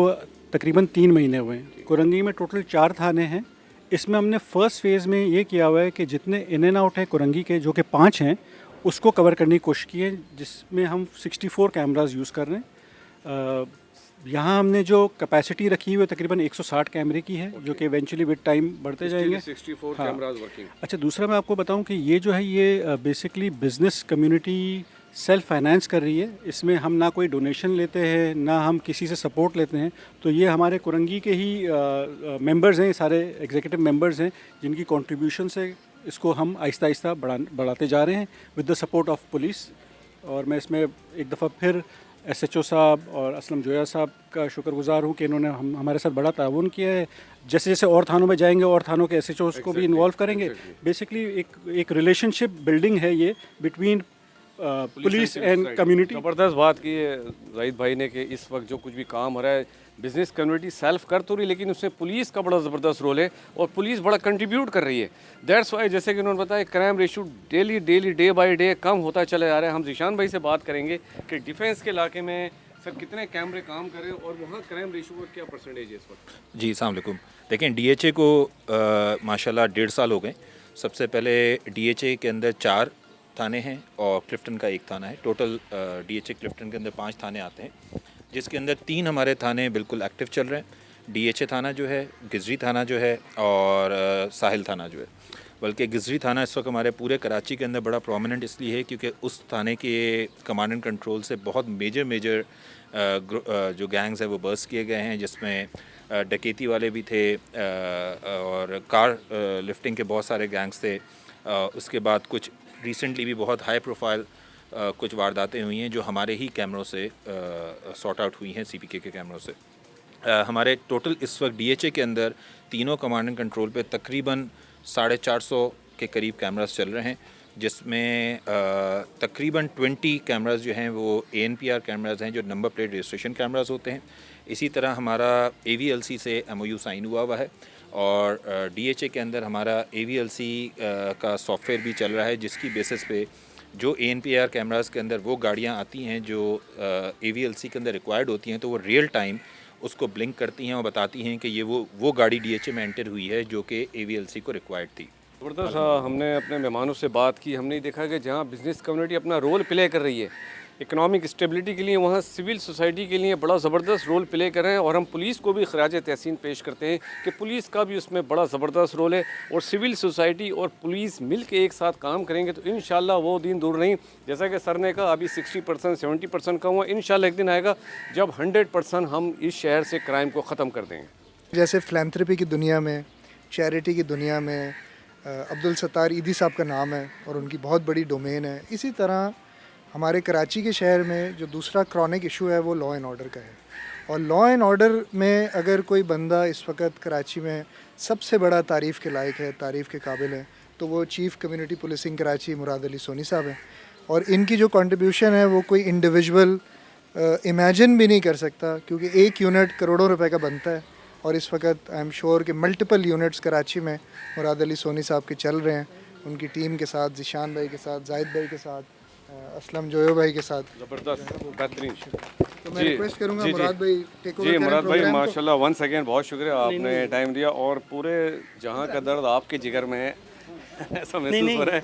तकरीबन 3 महीने हुए हैं। कुरंगी में टोटल 4 थाने हैं। इसमें हमने फ़र्स्ट फेज़ में ये किया हुआ है कि जितने इन एंड आउट है कुरंगी के, जो कि 5 हैं, उसको कवर करने की कोशिश की है, जिसमें हम 64 कैमराज यूज़ कर रहे हैं। यहाँ हमने जो कैपेसिटी रखी हुई है तकरीबन 160 कैमरे की है, जो कि इवेंचुअली विद टाइम बढ़ते जाएंगे। 64 हाँ। Cameras working. अच्छा, दूसरा मैं आपको बताऊं कि ये जो है ये basically business community self finance कर रही है। इसमें हम ना कोई डोनेशन लेते हैं, ना हम किसी से सपोर्ट लेते हैं। तो ये हमारे कुरंगी के ही मेंबर्स हैं, सारे एग्जीक्यूटिव मेंबर्स हैं, जिनकी कंट्रीब्यूशन से इसको हम आहिस्ता आहिस्ता बढ़ाते जा रहे हैं with the support of police. और मैं इसमें एक दफ़ा फिर SHO साहब और असलम जोया साहब का शुक्रगुजार हूँ कि इन्होंने हमारे साथ बड़ा ताउन किया है। जैसे जैसे और थानों में जाएंगे और थानों के SHOs को भी इन्वॉल्व करेंगे। बेसिकली एक रिलेशनशिप बिल्डिंग है ये बिटवीन पुलिस एंड कम्युनिटी। ज़बरदस्त बात की है जाहिद भाई ने कि इस वक्त जो कुछ भी काम हो रहा है, बिज़नेस कम्युनिटी सेल्फ कर तो रही, लेकिन उसमें पुलिस का बड़ा ज़बरदस्त रोल है और पुलिस बड़ा कंट्रीब्यूट कर रही है। दैट्स वाई जैसे कि उन्होंने बताया, crime ratio daily day by day कम होता चला जा रहा है। हम ज़ीशान भाई से बात करेंगे कि डिफेंस के इलाके में सर कितने कैमरे काम कर रहे हैं और वहाँ क्राइम रेशियो का क्या परसेंटेज है इस वक्त? जी अस्सलाम वालेकुम। देखें डीएचए को माशाल्लाह 1.5 साल हो गए। सबसे पहले डीएचए के अंदर 4 थाने हैं और क्लिफ्टन का 1 थाना है। टोटल डीएचए क्लिफ्टन के अंदर 5 थाने आते हैं, जिसके अंदर 3 हमारे थाने बिल्कुल एक्टिव चल रहे हैं। डीएचए थाना जो है, गिजरी थाना जो है और साहिल थाना जो है। बल्कि गिजरी थाना इस वक्त हमारे पूरे कराची के अंदर बड़ा प्रोमिनेंट इसलिए है क्योंकि उस थाने के कमांड एंड कंट्रोल से बहुत मेजर जो गैंग्स हैं वो बर्स्ट किए गए हैं, जिसमें डकैती वाले भी थे और कार लिफ्टिंग के बहुत सारे गैंग्स थे। उसके बाद कुछ रिसेंटली भी बहुत हाई प्रोफाइल कुछ वारदातें हुई हैं जो हमारे ही कैमरों से सॉर्ट आउट हुई हैं, सीपीके के कैमरों से। हमारे टोटल इस वक्त डीएचए के अंदर तीनों कमांड एंड कंट्रोल पे तकरीबन 450 के करीब कैमरास चल रहे हैं, जिसमें तकरीबन 20 कैमरास जो हैं वो ANPR कैमरास हैं जो नंबर प्लेट रजिस्ट्रेशन कैमरास होते हैं। इसी तरह हमारा AVLC से MOU साइन हुआ है और DHA के अंदर हमारा AVLC का सॉफ्टवेयर भी चल रहा है, जिसकी बेसिस पे जो ANPR कैमरास के अंदर वो गाड़ियाँ आती हैं जो AVLC के अंदर रिक्वायर्ड होती हैं, तो वो रियल टाइम उसको ब्लिंक करती हैं और बताती हैं कि ये वो गाड़ी DHA में एंटर हुई है जो कि AVLC को रिक्वायर्ड थी। ज़बरदस्त। हमने अपने मेहमानों से बात की, हमने देखा कि जहाँ बिज़नेस कम्युनिटी अपना रोल प्ले कर रही है इकोनॉमिक स्टेबिलिटी के लिए, वहाँ सिविल सोसाइटी के लिए बड़ा ज़बरदस्त रोल प्ले कर रहे हैं। और हम पुलिस को भी खराज तहसीन पेश करते हैं कि पुलिस का भी उसमें बड़ा ज़बरदस्त रोल है और सिविल सोसाइटी और पुलिस मिल के एक साथ काम करेंगे तो इंशाल्लाह वो दिन दूर नहीं। जैसा कि सर ने कहा अभी 60% 70% का हुआ, इंशाल्लाह एक दिन आएगा जब 100% हम इस शहर से क्राइम को ख़त्म कर देंगे। जैसे फिलैंथ्रपी की दुनिया में, चैरिटी की दुनिया में अब्दुल सत्तार ईदी साहब का नाम है और उनकी बहुत बड़ी डोमेन है। इसी तरह हमारे कराची के शहर में जो दूसरा क्रॉनिक इशू है वो लॉ एंड ऑर्डर का है। और लॉ एंड ऑर्डर में अगर कोई बंदा इस वक्त कराची में सबसे बड़ा तारीफ़ के लायक है, तारीफ़ के काबिल है, तो वो chief community Policing Karachi Murad Ali Soni साहब हैं। और इनकी जो कंट्रीब्यूशन है वो कोई इंडिविजुअल इमेजिन भी नहीं कर सकता, क्योंकि एक यूनिट करोड़ों रुपए का बनता है। और इस वक्त आई एम श्योर कि मल्टीपल यूनिट्स कराची में मुराद अली सोनी साहब के चल रहे हैं, उनकी टीम के साथ, जिशान भाई के साथ, जाहिद भाई के साथ, असलम जोयो भाई के साथ। ज़बरदस्त, बेहतरीन। तो मैं रिक्वेस्ट करूंगा जी, मुराद भाई टेक ओवर जी करें मुराद भाई, प्रोग्राम को। माशाल्लाह वंस अगेन बहुत शुक्रिया, आपने टाइम दिया और पूरे जहाँ का दर्द आपके जिगर में है ऐसा महसूस हो रहा है।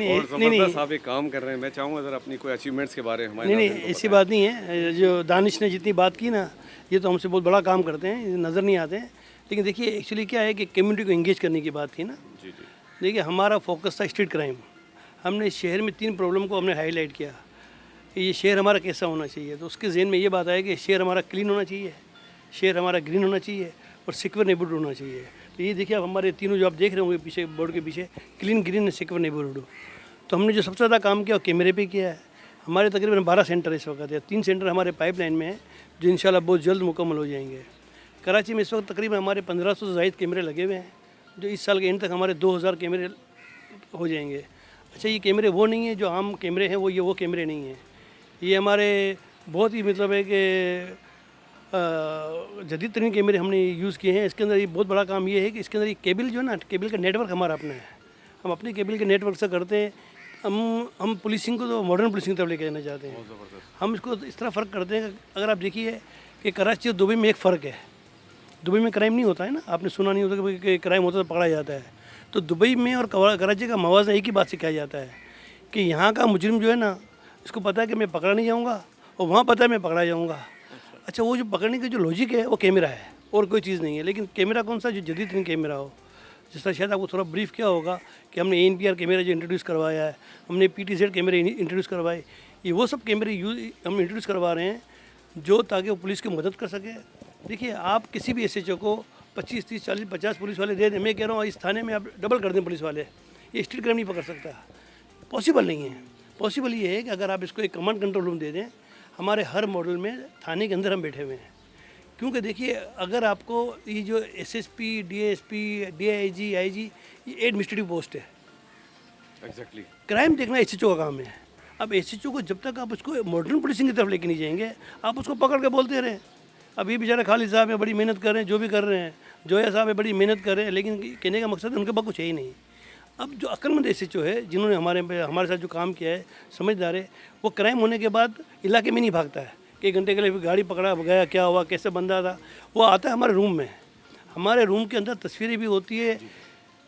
और ज़बरदस्त आप एक काम कर रहे हैं। मैं चाहूँगा ज़रा अपनी कोई अचीवमेंट्स के बारे में हमारे नहीं नाज़रीन को ऐसी बताएं। बात नहीं है। जो दानिश ने जितनी बात की ना, ये तो हमसे बहुत बड़ा काम करते हैं, ये नज़र नहीं आते हैं। लेकिन देखिए एक्चुअली क्या है कि कम्युनिटी को एंगेज करने की बात थी ना। जी जी देखिए हमारा फोकस था स्ट्रीट क्राइम। हमने शहर में 3 प्रॉब्लम को हमने हाईलाइट किया कि ये शहर हमारा कैसा होना चाहिए। तो उसके जहन में ये बात आया कि शहर हमारा क्लीन होना चाहिए, शहर हमारा ग्रीन होना चाहिए और सिक्योर नेबरहुड होना चाहिए। तो ये देखिए अब हमारे तीनों जो आप देख रहे होंगे पीछे बोर्ड के पीछे, क्लीन, ग्रीन, सिक्योर नेबरहुड। तो हमने जो सबसे ज़्यादा काम किया वो कैमरे पे किया है। हमारे तकरीबन 12 सेंटर इस वक्त है, 3 सेंटर हमारे पाइपलाइन में हैं जो इंशाल्लाह बहुत जल्द मुकम्मल हो जाएंगे। कराची में इस वक्त तकरीबन हमारे 1500 से ज़ायद कैमरे लगे हुए हैं, जो इस साल के एंड तक हमारे 2000 कैमरे हो जाएंगे। अच्छा, ये कैमरे वो नहीं है जो आम कैमरे हैं, वो कैमरे नहीं हैं। ये हमारे बहुत ही मतलब है कि जदीद तरीन कैमरे हमने यूज़ किए हैं। इसके अंदर ये बहुत बड़ा काम ये है कि इसके अंदर ये केबल जो है ना, केबल का नेटवर्क हमारा अपना है। हम अपने केबल के नेटवर्क से करते हैं। हम पुलिसिंग को तो मॉडर्न पुलिसिंग की तरफ लेके जाना चाहते हैं। हम इसको इस तरह फ़र्क करते हैं। अगर आप देखिए कि कराची और दुबई में एक फ़र्क है। दुबई में क्राइम नहीं होता है ना, आपने सुना नहीं होता कि क्राइम होता तो पकड़ा जाता है। तो दुबई में और कराची का मवाज़ा एक ही बात से किया जाता है कि यहाँ का मुजरिम जो है ना, इसको पता है कि मैं पकड़ा नहीं जाऊँगा और वहाँ पता है मैं पकड़ा जाऊँगा। अच्छा, वो जो पकड़ने की जो लॉजिक है वो कैमरा है और कोई चीज़ नहीं है। लेकिन कैमरा कौन सा, जो जदीद तरीन कैमरा हो। जिस तरह शायद आपको थोड़ा ब्रीफ किया होगा कि हमने ANPR कैमरा जो इंट्रोड्यूस करवाया है, हमने PTZ कैमरे इंट्रोड्यूस करवाए। ये वो सब कैमरे हम इंट्रोड्यूस करवा रहे हैं जो ताकि वो पुलिस की मदद कर सके। देखिए आप किसी भी SHO को 25, 30, 40, 50 पुलिस वाले दे दें, मैं कह रहा हूँ इस थाने में आप डबल कर दें पुलिस वाले, ये स्ट्रीट क्राइम नहीं पकड़ सकता। पॉसिबल नहीं है। पॉसिबल ये है कि अगर आप इसको एक कमांड कंट्रोल रूम दे दें, हमारे हर मॉडल में थाने के अंदर हम बैठे हुए हैं। क्योंकि देखिए अगर आपको ये जो SSP, DSP, DIG, IG, ये एडमिनिस्ट्रेटिव पोस्ट है। एग्जैक्टली। क्राइम देखना SHO का काम है। अब SHO को जब तक आप उसको मॉडर्न पुलिसिंग की तरफ लेके नहीं जाएंगे, आप उसको पकड़ के बोलते रहें। अब ये बेचारा खालिद साहब है, बड़ी मेहनत कर रहे हैं, जो भी कर रहे हैं, जोया साहब है, बड़ी मेहनत कर रहे हैं, लेकिन कहने का मकसद है उनके पास कुछ है ही नहीं। अब जो अक्लमंद SHO है, जिन्होंने हमारे साथ जो काम किया है, समझदार है, वो क्राइम होने के बाद इलाके में नहीं भागता है, कि 1 घंटे के लिए फिर गाड़ी पकड़ा गया, क्या हुआ, कैसे बंदा था, वो आता है हमारे रूम में। हमारे रूम के अंदर तस्वीरें भी होती है,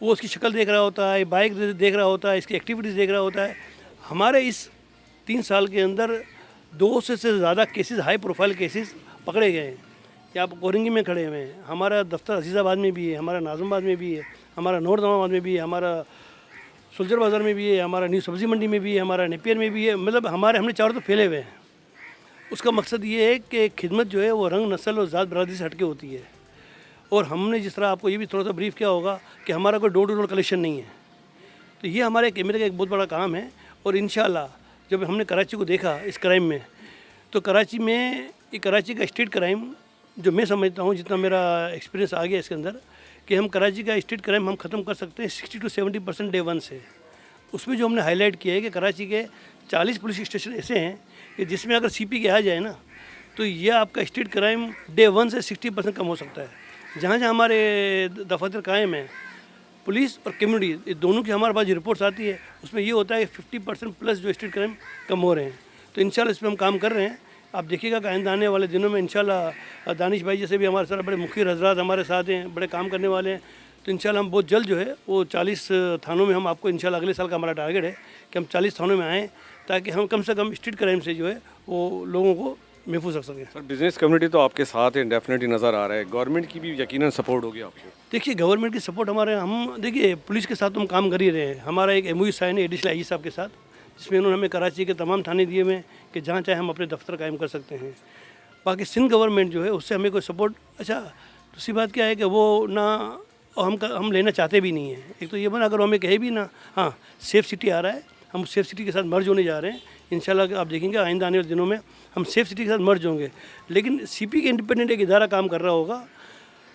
वो उसकी शक्ल देख रहा होता है, बाइक देख रहा होता है, इसकी एक्टिविटीज़ देख रहा होता है। हमारे इस 3 साल के अंदर 200 से ज़्यादा केसेस, हाई प्रोफाइल केसेस पकड़े गए हैं। या आप कोरंगी में खड़े हुए हैं, हमारा दफ्तर अजीज़ाबाद में भी है, हमारा नाज़माबाद में भी है, हमारा नौरदमाबाद में भी है, हमारा सुलझर बाज़ार में भी है, हमारा न्यू सब्ज़ी मंडी में भी है, हमारा नेपियर में भी है। मतलब हमने चारों तो फैले हुए हैं। उसका मकसद ये है कि खिदमत जो है वो रंग, नस्ल और ज़ात बरादरी से हटके होती है। और हमने जिस तरह आपको ये भी थोड़ा सा ब्रीफ किया होगा कि हमारा कोई डोर टू डोर कलेक्शन नहीं है, तो ये हमारे कैमरे का एक बहुत बड़ा काम है। और इंशाल्लाह जब हमने कराची को देखा इस क्राइम में, तो कराची में ये कराची का स्ट्रीट क्राइम जो मैं समझता हूँ, जितना मेरा एक्सपीरियंस आ गया इसके अंदर, कि हम कराची का स्ट्रीट क्राइम हम ख़त्म कर सकते हैं 60 to 70% डे 1 से। उसमें जो हमने हाईलाइट किया है कि कराची के 40 पुलिस स्टेशन ऐसे हैं कि जिसमें अगर CP के आ जाए ना, तो ये आपका स्ट्रीट क्राइम डे 1 से 60% कम हो सकता है। जहाँ जहाँ हमारे दफातर कायम हैं, पुलिस और कम्युनिटी, ये दोनों की हमारे पास जो रिपोर्ट्स आती है, उसमें ये होता है कि 50% प्लस जो स्ट्रीट क्राइम कम हो रहे हैं। तो इंशाल्लाह इस पर हम काम कर रहे हैं। आप देखिएगा कि आइंदा आने वाले दिनों में इंशाल्लाह दानिश भाई जैसे भी हमारे साथ बड़े मुखिर हजरात हमारे साथ हैं, बड़े काम करने वाले हैं, तो इंशाल्लाह हम बहुत जल्द जो है वो 40 थानों में हम आपको इंशाल्लाह अगले साल का हमारा टारगेट है कि हम 40 थानों में आएँ, ताकि हम कम से कम स्ट्रीट क्राइम से जो है वो लोगों को महफूज रख सकें। सर बिजनेस कम्युनिटी तो आपके साथ है, डेफिनेटली नज़र आ रहा है, गवर्नमेंट की भी यकीनन सपोर्ट होगी आपको। देखिए गवर्नमेंट की सपोर्ट हमारे, हम देखिए पुलिस के साथ तो हम काम कर ही रहे हैं। हमारा एक MOU साइन है एडिशनल IG साहब के साथ, जिसमें उन्होंने हमें कराची के तमाम थाने दिए हुए हैं कि जहाँ चाहे हम अपने दफ्तर कायम कर सकते हैं। बाकी सिंध गवर्नमेंट जो है उससे हमें कोई सपोर्ट, अच्छा दूसरी बात क्या है कि वो ना हम लेना चाहते भी नहीं हैं। एक तो ये बना, अगर हमें कहे भी ना, हाँ सेफ सिटी आ रहा है, हम सेफ सिटी के साथ मर्ज होने जा रहे हैं इंशाल्लाह। आप देखेंगे आइंदा आने वाले दिनों में हम सेफ सिटी के साथ मर्ज होंगे। लेकिन CP के इंडिपेंडेंट एक इदारा काम कर रहा होगा,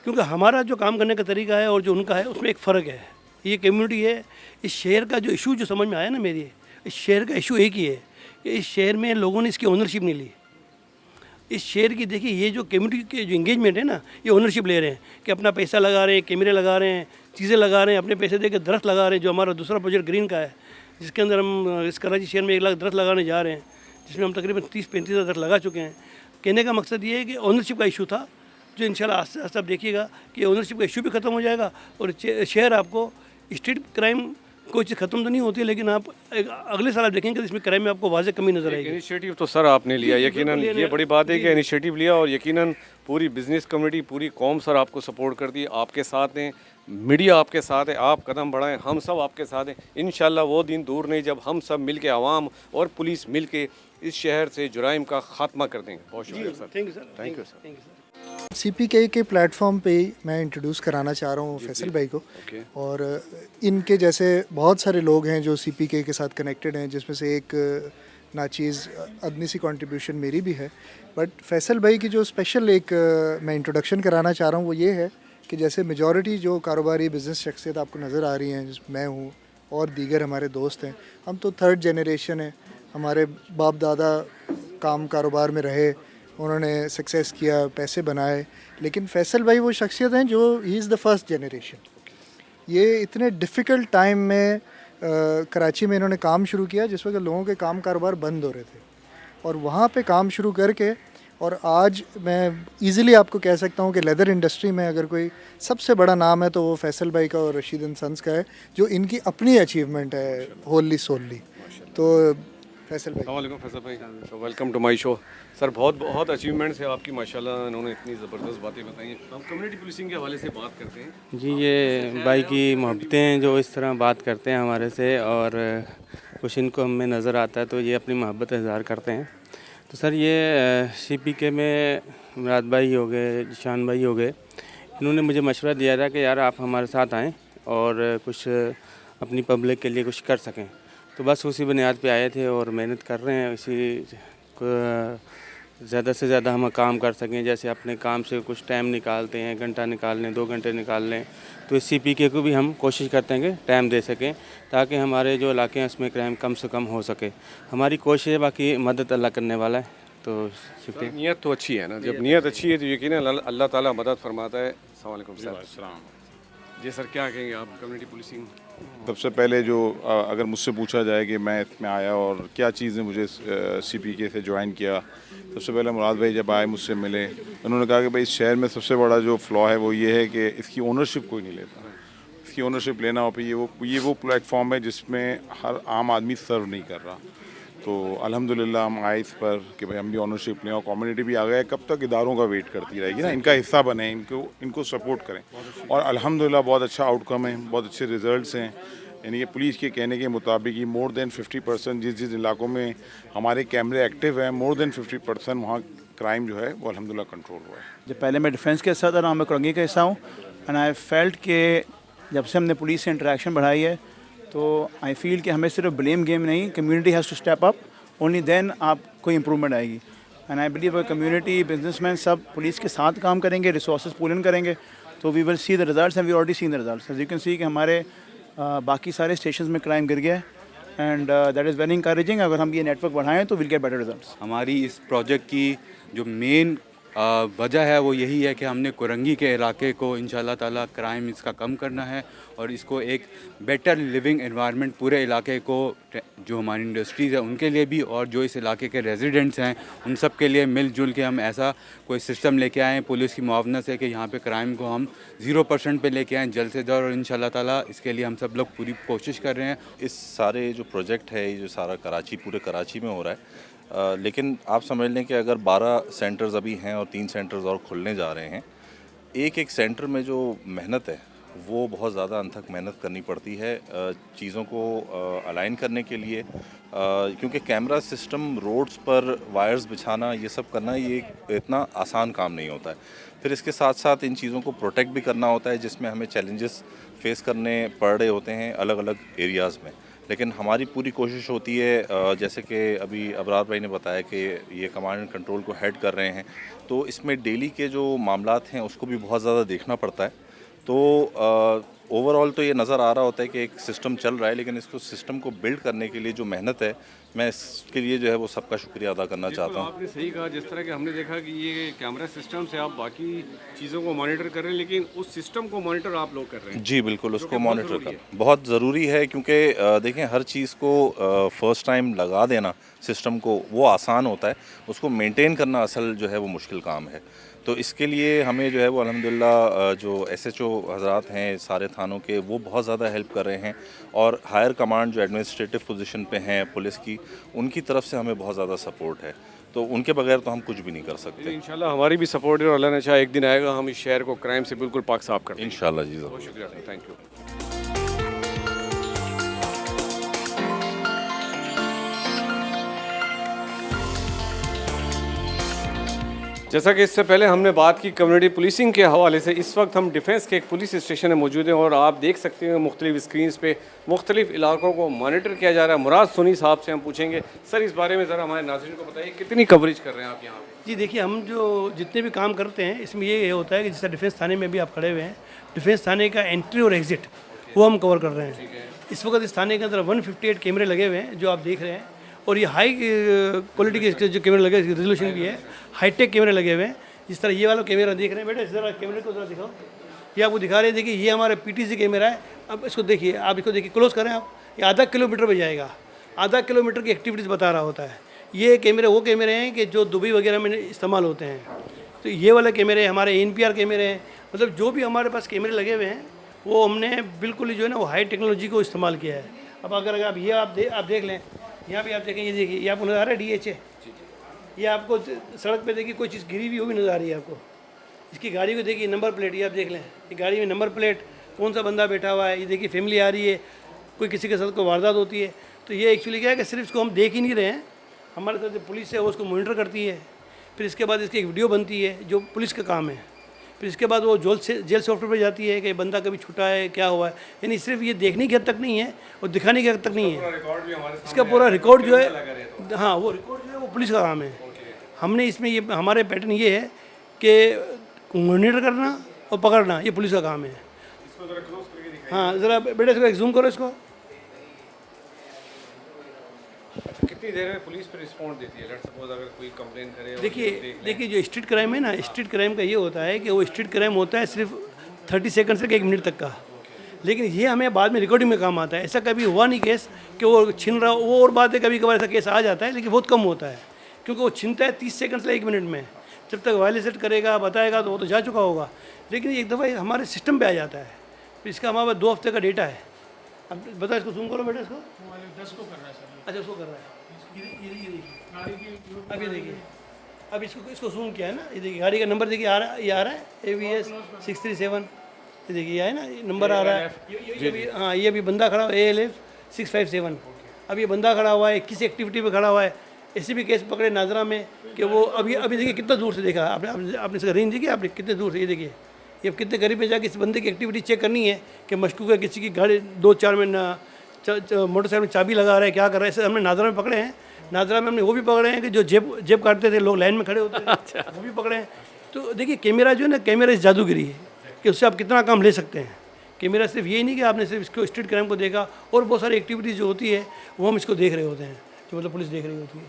क्योंकि हमारा जो काम करने का तरीका है और जो उनका है उसमें एक फ़र्क है। ये कम्युनिटी है, इस शहर का जो इशू जो समझ में आया ना मेरी, इस शहर का इशू एक ही है कि इस शहर में लोगों ने इसकी ओनरशिप नहीं ली। इस शहर की देखिए ये जो कम्युनिटी के जो इंगेजमेंट है ना, ये ओनरशिप ले रहे हैं कि अपना पैसा लगा रहे हैं, कैमरे लगा रहे हैं, चीज़ें लगा रहे हैं, अपने पैसे दे के दरख्त लगा रहे हैं। जो हमारा दूसरा प्रोजेक्ट ग्रीन का है, जिसके अंदर हम इस कराची शहर में 1 लाख दरख्त लगाने जा रहे हैं, जिसमें हम तकरीबन 30-35 दरख्त लगा चुके हैं। कहने का मकसद ये है कि ओनरशिप का इशू था, जो इंशाल्लाह आस्ते आस्ते आप देखिएगा कि ओनरशिप का इशू भी ख़त्म हो जाएगा और शहर आपको स्ट्रीट क्राइम कोई चीज़ ख़त्म तो नहीं होती, लेकिन आप अगले साल आप देखेंगे तो इसमें क्राइम में आपको वाज़े कमी नज़र आएगी। इनिशिएटिव तो सर आपने लिया, यकीनन ये बड़ी बात है कि इनिशिएटिव लिया, और यकीनन पूरी बिजनेस कम्युनिटी, पूरी कौम सर आपको सपोर्ट करती है, आपके साथ हैं, मीडिया आपके साथ है, आप कदम बढ़ाएं, हम सब आपके साथ हैं। इंशाल्लाह वो दिन दूर नहीं जब हम सब मिल के आवाम और पुलिस मिल के इस शहर से जुराइम का खात्मा कर देंगे। बहुत शुक्रिया sir. Thank you sir. Thank you sir. CPK के प्लेटफॉर्म पे ही मैं इंट्रोड्यूस कराना चाह रहा हूँ फैसल भाई को। और इनके जैसे बहुत सारे लोग हैं जो CPK के साथ कनेक्टेड हैं, जिसमें से एक नाचीज़ अदनी सी कंट्रीब्यूशन मेरी भी है। बट फैसल भाई की जो स्पेशल एक मैं इंट्रोडक्शन कराना चाह रहा हूँ वो ये है कि जैसे मेजॉरिटी जो कारोबारी बिज़नेस शख्सियत आपको नज़र आ रही हैं, जिसमें मैं हूँ और दीगर हमारे दोस्त हैं, हम तो 3rd जनरेशन हैं। हमारे बाप दादा काम कारोबार में रहे, उन्होंने सक्सेस किया, पैसे बनाए। लेकिन फैसल भाई वो शख्सियत हैं जो he is the first generation. ये इतने डिफ़िकल्ट टाइम में कराची में इन्होंने काम शुरू किया जिस वक्त लोगों के काम कारोबार बंद हो रहे थे, और वहाँ पे काम शुरू करके, और आज मैं इजीली आपको कह सकता हूँ कि लेदर इंडस्ट्री में अगर कोई सबसे बड़ा नाम है तो वो फैसल भाई का और रशीद एंड सन्स का है, जो इनकी अपनी अचीवमेंट है होली सोली। तो फैसल भाई, अस्सलाम फैसल भाई, welcome to my show. Sir बहुत अचीवमेंट्स है आपकी माशाल्लाह, इन्होंने इतनी ज़बरदस्त बातें बताई हैं। हम कम्युनिटी पुलिसिंग के हवाले से बात करते हैं। जी, ये भाई की मोहब्बतें हैं जो इस तरह बात करते हैं हमारे से, और कुछ इनको हमें नज़र आता है तो ये अपनी मोहब्बत इज़हार करते हैं। तो सर ये CPK में मुराद भाई हो गए, जिशान भाई हो गए, इन्होंने मुझे मशवरा दिया था कि यार आप हमारे साथ आएँ और कुछ अपनी पब्लिक के लिए कुछ कर सकें। तो बस उसी बुनियाद पे आए थे और मेहनत कर रहे हैं, इसी ज़्यादा से ज़्यादा हम काम कर सकें। जैसे अपने काम से कुछ टाइम निकालते हैं, घंटा निकाल लें, 2 घंटे निकाल लें, तो इस CPK को भी हम कोशिश करते हैं कि टाइम दे सकें, ताकि हमारे जो इलाके हैं उसमें क्राइम कम से कम हो सके। हमारी कोशिश है, बाकी मदद अल्लाह करने वाला है। तो शुक्रिया। नीयत तो अच्छी है ना, जब नीयत अच्छी है तो यकीनन अल्लाह ताला मदद फरमाता है। अस्सलाम वालेकुम सर। जी सर, क्या कहेंगे आप कम्युनिटी पुलिसिंग? सबसे पहले जो अगर मुझसे पूछा जाए कि मैं इसमें आया और क्या चीज़ ने मुझे CPK से ज्वाइन किया, सबसे पहले मुराद भाई जब आए मुझसे मिले, उन्होंने कहा कि भाई इस शहर में सबसे बड़ा जो फ्लॉ है वो ये है कि इसकी ओनरशिप कोई नहीं लेता। इसकी ओनरशिप लेना हो, फिर ये वो प्लेटफॉर्म है जिसमें हर आम आदमी सर्व नहीं कर रहा। तो अल्हम्दुलिल्लाह हम आए इस पर कि भाई हम भी ऑनरशिप लें और कम्युनिटी भी आ गए। कब तक इदारों का वेट करती रहेगी ना, इनका हिस्सा बने, इनको सपोर्ट करें और अल्हम्दुलिल्लाह बहुत अच्छा आउटकम है, बहुत अच्छे रिजल्ट्स हैं। यानी कि पुलिस के कहने के मुताबिक ही मोर देन 50% जिस इलाकों में हमारे कैमरे एक्टिव हैं, मोर देन 50% वहाँ क्राइम जो है वो अल्हम्दुलिल्लाह कंट्रोल हुआ है। जब पहले मैं डिफेंस के हिस्सा था, ना मैं कुरंगी का हिस्सा हूँ, एंड आई फेल्ट के जब से हमने पुलिस से इंटरेक्शन बढ़ाई है तो आई फील कि हमें सिर्फ ब्लेम गेम नहीं, community has to step up, only then आप कोई इम्प्रूवमेंट आएगी। And I believe community, businessman सब पुलिस के साथ काम करेंगे, रिसोर्सेज पूल इन करेंगे तो we will see the results and we already seen the results. As you can see कि हमारे बाकी सारे स्टेशंस में क्राइम गिर गया है and that is very encouraging. अगर हम ये नेटवर्क बढ़ाएं तो विल गेट बेटर रिजल्ट्स। हमारी इस प्रोजेक्ट की जो मेन वजह है वो यही है कि हमने कुरंगी के इलाके को इंशाल्लाह ताला क्राइम इसका कम करना है और इसको एक बेटर लिविंग एनवायरनमेंट पूरे इलाके को, जो हमारी इंडस्ट्रीज़ है उनके लिए भी और जो इस इलाके के रेजिडेंट्स हैं उन सब के लिए मिलजुल के हम ऐसा कोई सिस्टम लेके आएँ पुलिस की मुआवनत से कि यहाँ पे क्राइम को हम 0% पे लेके आएँ जल्द से जल्द और इंशाल्लाह ताला इसके लिए हम सब लोग पूरी कोशिश कर रहे हैं। इस सारे जो प्रोजेक्ट है, ये जो सारा पूरे कराची में हो रहा है, लेकिन आप समझ लें कि अगर 12 सेंटर्स अभी हैं और 3 सेंटर्स और खुलने जा रहे हैं, एक सेंटर में जो मेहनत है वो बहुत ज़्यादा अनथक मेहनत करनी पड़ती है चीज़ों को अलाइन करने के लिए, क्योंकि कैमरा सिस्टम, रोड्स पर वायर्स बिछाना, ये सब करना ये इतना आसान काम नहीं होता है। फिर इसके साथ साथ इन चीज़ों को प्रोटेक्ट भी करना होता है जिसमें हमें चैलेंजेस फेस करने पड़ रहे होते हैं अलग अलग एरियाज़ में। लेकिन हमारी पूरी कोशिश होती है, जैसे कि अभी अबरार भाई ने बताया कि ये कमांड एंड कंट्रोल को हेड कर रहे हैं, तो इसमें डेली के जो मामलात हैं उसको भी बहुत ज़्यादा देखना पड़ता है। तो ओवरऑल तो ये नज़र आ रहा होता है कि एक सिस्टम चल रहा है, लेकिन इसको सिस्टम को बिल्ड करने के लिए जो मेहनत है, मैं इसके लिए जो है वो सबका शुक्रिया अदा करना चाहता हूँ। आपने सही कहा, जिस तरह कि हमने देखा कि ये कैमरा सिस्टम से आप बाकी चीज़ों को मॉनिटर कर रहे हैं, लेकिन उस सिस्टम को मॉनिटर आप लोग कर रहे हैं। जी बिल्कुल, उसको मॉनिटर करना बहुत ज़रूरी है, क्योंकि देखें हर चीज़ को फ़र्स्ट टाइम लगा देना सिस्टम को वो आसान होता है, उसको मेंटेन करना असल जो है वो मुश्किल काम है। तो इसके लिए हमें जो है वो अल्हम्दुलिल्लाह जो SHO हज़रात हैं सारे थानों के, वो बहुत ज़्यादा हेल्प कर रहे हैं और हायर कमांड जो एडमिनिस्ट्रेटिव पोजीशन पे हैं पुलिस की, उनकी तरफ से हमें बहुत ज़्यादा सपोर्ट है। तो उनके बगैर तो हम कुछ भी नहीं कर सकते। इंशाल्लाह हमारी भी सपोर्ट है और अल्लाह ने चाहा एक दिन आएगा हम इस शहर को क्राइम से बिल्कुल पाक साफ कर देंगे। इंशाल्लाह जी, बहुत शुक्रिया, थैंक यू। जैसा कि इससे पहले हमने बात की कम्युनिटी पुलिसिंग के हवाले से, इस वक्त हम डिफेंस के एक पुलिस स्टेशन में मौजूद हैं और आप देख सकते हैं मुख्तलिफ स्क्रीन्स पे मुख्तलिफ इलाकों को मॉनिटर किया जा रहा है। मुराद सोनी साहब से हम पूछेंगे, सर इस बारे में ज़रा हमारे नाज़रीन को बताइए कितनी कवरेज कर रहे हैं आप यहाँ पे? जी देखिए, हम जो जितने भी काम करते हैं इसमें ये होता है कि जैसे डिफेंस थाने में भी आप खड़े हुए हैं, डिफेंस थाने का एंट्री और एग्ज़िट वो हम कवर कर रहे हैं। इस वक्त इस थाने के अंदर 158 कैमरे लगे हुए हैं जो आप देख रहे हैं, और ये हाई क्वालिटी के जो कैमरे लगे, इसकी रेजोल्यूशन भी है, हाईटेक कैमरे लगे हुए हैं। जिस तरह ये वाला कैमरा देख रहे हैं, बेटा ज़रा कैमरे को ज़रा दिखाओ, ये आपको दिखा रहे हैं। देखिए ये हमारा PTC कैमरा है। अब इसको देखिए, आप इसको देखिए, क्लोज करें आप, ये आधा किलोमीटर पे जाएगा, आधा किलोमीटर की एक्टिविटीज़ बता रहा होता है। ये कैमरे वो कैमरे हैं कि जो दुबई वगैरह में इस्तेमाल होते हैं। तो ये वाले कैमरे हमारे NPR कैमरे हैं। मतलब जो भी हमारे पास कैमरे लगे हुए हैं वो हमने बिल्कुल ही जो है ना वो हाई टेक्नोलॉजी को इस्तेमाल किया है। अब अगर आप ये आप देख लें, यहाँ भी आप देखें, ये देखिए, ये आपको नज़र आ रहा है DHA, ये आपको सड़क पे देखिए कोई चीज़ गिरी हुई वो भी नज़र आ रही है आपको। इसकी गाड़ी को देखिए, नंबर प्लेट, ये आप देख लें, ये गाड़ी में नंबर प्लेट, कौन सा बंदा बैठा हुआ है, ये देखिए फैमिली आ रही है, कोई किसी के साथ कोई वारदात होती है। तो ये एक्चुअली क्या है कि सिर्फ इसको हम देख ही नहीं रहे हैं, हमारे साथ जो पुलिस है वो उसको मॉनिटर करती है। फिर इसके बाद इसकी एक वीडियो बनती है जो पुलिस का काम है। फिर इसके बाद वो जेल सॉफ्टवेयर पर जाती है कि बंदा कभी छुटा है, क्या हुआ है। यानी सिर्फ ये देखने की हद तक नहीं है और दिखाने की हद तक नहीं है, इसका पूरा रिकॉर्ड जो है, हाँ वो रिकॉर्ड जो है वो पुलिस का काम है। हमने इसमें ये हमारे पैटर्न ये है कि मॉनिटर करना और पकड़ना ये पुलिस का काम है। हाँ ज़रा बेटा इसको जूम करो इसको। कितनी देर में पुलिस पे रिस्पॉन्ड देती है? लेट्स सपोज अगर कोई कंप्लेन करे। देखिए जो स्ट्रीट क्राइम है ना, स्ट्रीट क्राइम का ये होता है कि वो स्ट्रीट क्राइम होता है सिर्फ 30 सेकंड से 1 मिनट तक का। लेकिन ये हमें बाद में रिकॉर्डिंग में काम आता है। ऐसा कभी हुआ नहीं केस कि वो छीन रहा, वो और बात है, कभी कभार ऐसा केस आ जाता है लेकिन बहुत कम होता है, क्योंकि वो छीनता है 30 सेकंड से 1 मिनट में। जब तक वायलेट करेगा, बताएगा तो वो तो जा चुका होगा, लेकिन एक दफ़ा हमारे सिस्टम पे आ जाता है। फिर इसका हमारे पास 2 हफ्ते का डेटा है। अब बता, इसको जूम करो बेटा, इसको 10 को कर रहा है सर। अच्छा, उसको कर रहा है, ये देखिए, अब ये देखिए, अब इसको जूम किया है ना, ये देखिए गाड़ी का नंबर देखिए आ रहा है, ये आ रहा है AVS 637, ये देखिए है ना, ये नंबर आ रहा है। हाँ, ये अभी बंदा खड़ा हुआ है ALF 657। अब ये बंदा खड़ा हुआ है, किस एक्टिविटी पे खड़ा हुआ है। ऐसे भी केस पकड़े नाजरा में कि वो अभी देखिए कितना दूर से देखा आपने इसका रेंज देखिए आपने, कितने दूर से, ये देखिए ये कितने करीब पे जाके इस बंदे की एक्टिविटी चेक करनी है कि मशकूक है, किसी की गाड़ी 2-4 में मोटरसाइकिल में चाबी लगा रहा है, क्या कर रहा है। ऐसे हमने नादरा में पकड़े हैं। नादरा में हमने वो भी पकड़े हैं कि जो जेब काटते थे, लोग लाइन में खड़े होते थे, वो भी पकड़े हैं। तो देखिए कैमरा जो है ना, कैमरा इस जादूगिरी है कि उससे आप कितना काम ले सकते हैं। कैमरा सिर्फ यही नहीं कि आपने सिर्फ इसको स्ट्रीट क्राइम को देखा, और बहुत सारी एक्टिविटीज़ जो होती है वो हम इसको देख रहे होते हैं, जो मतलब पुलिस देख रही होती है।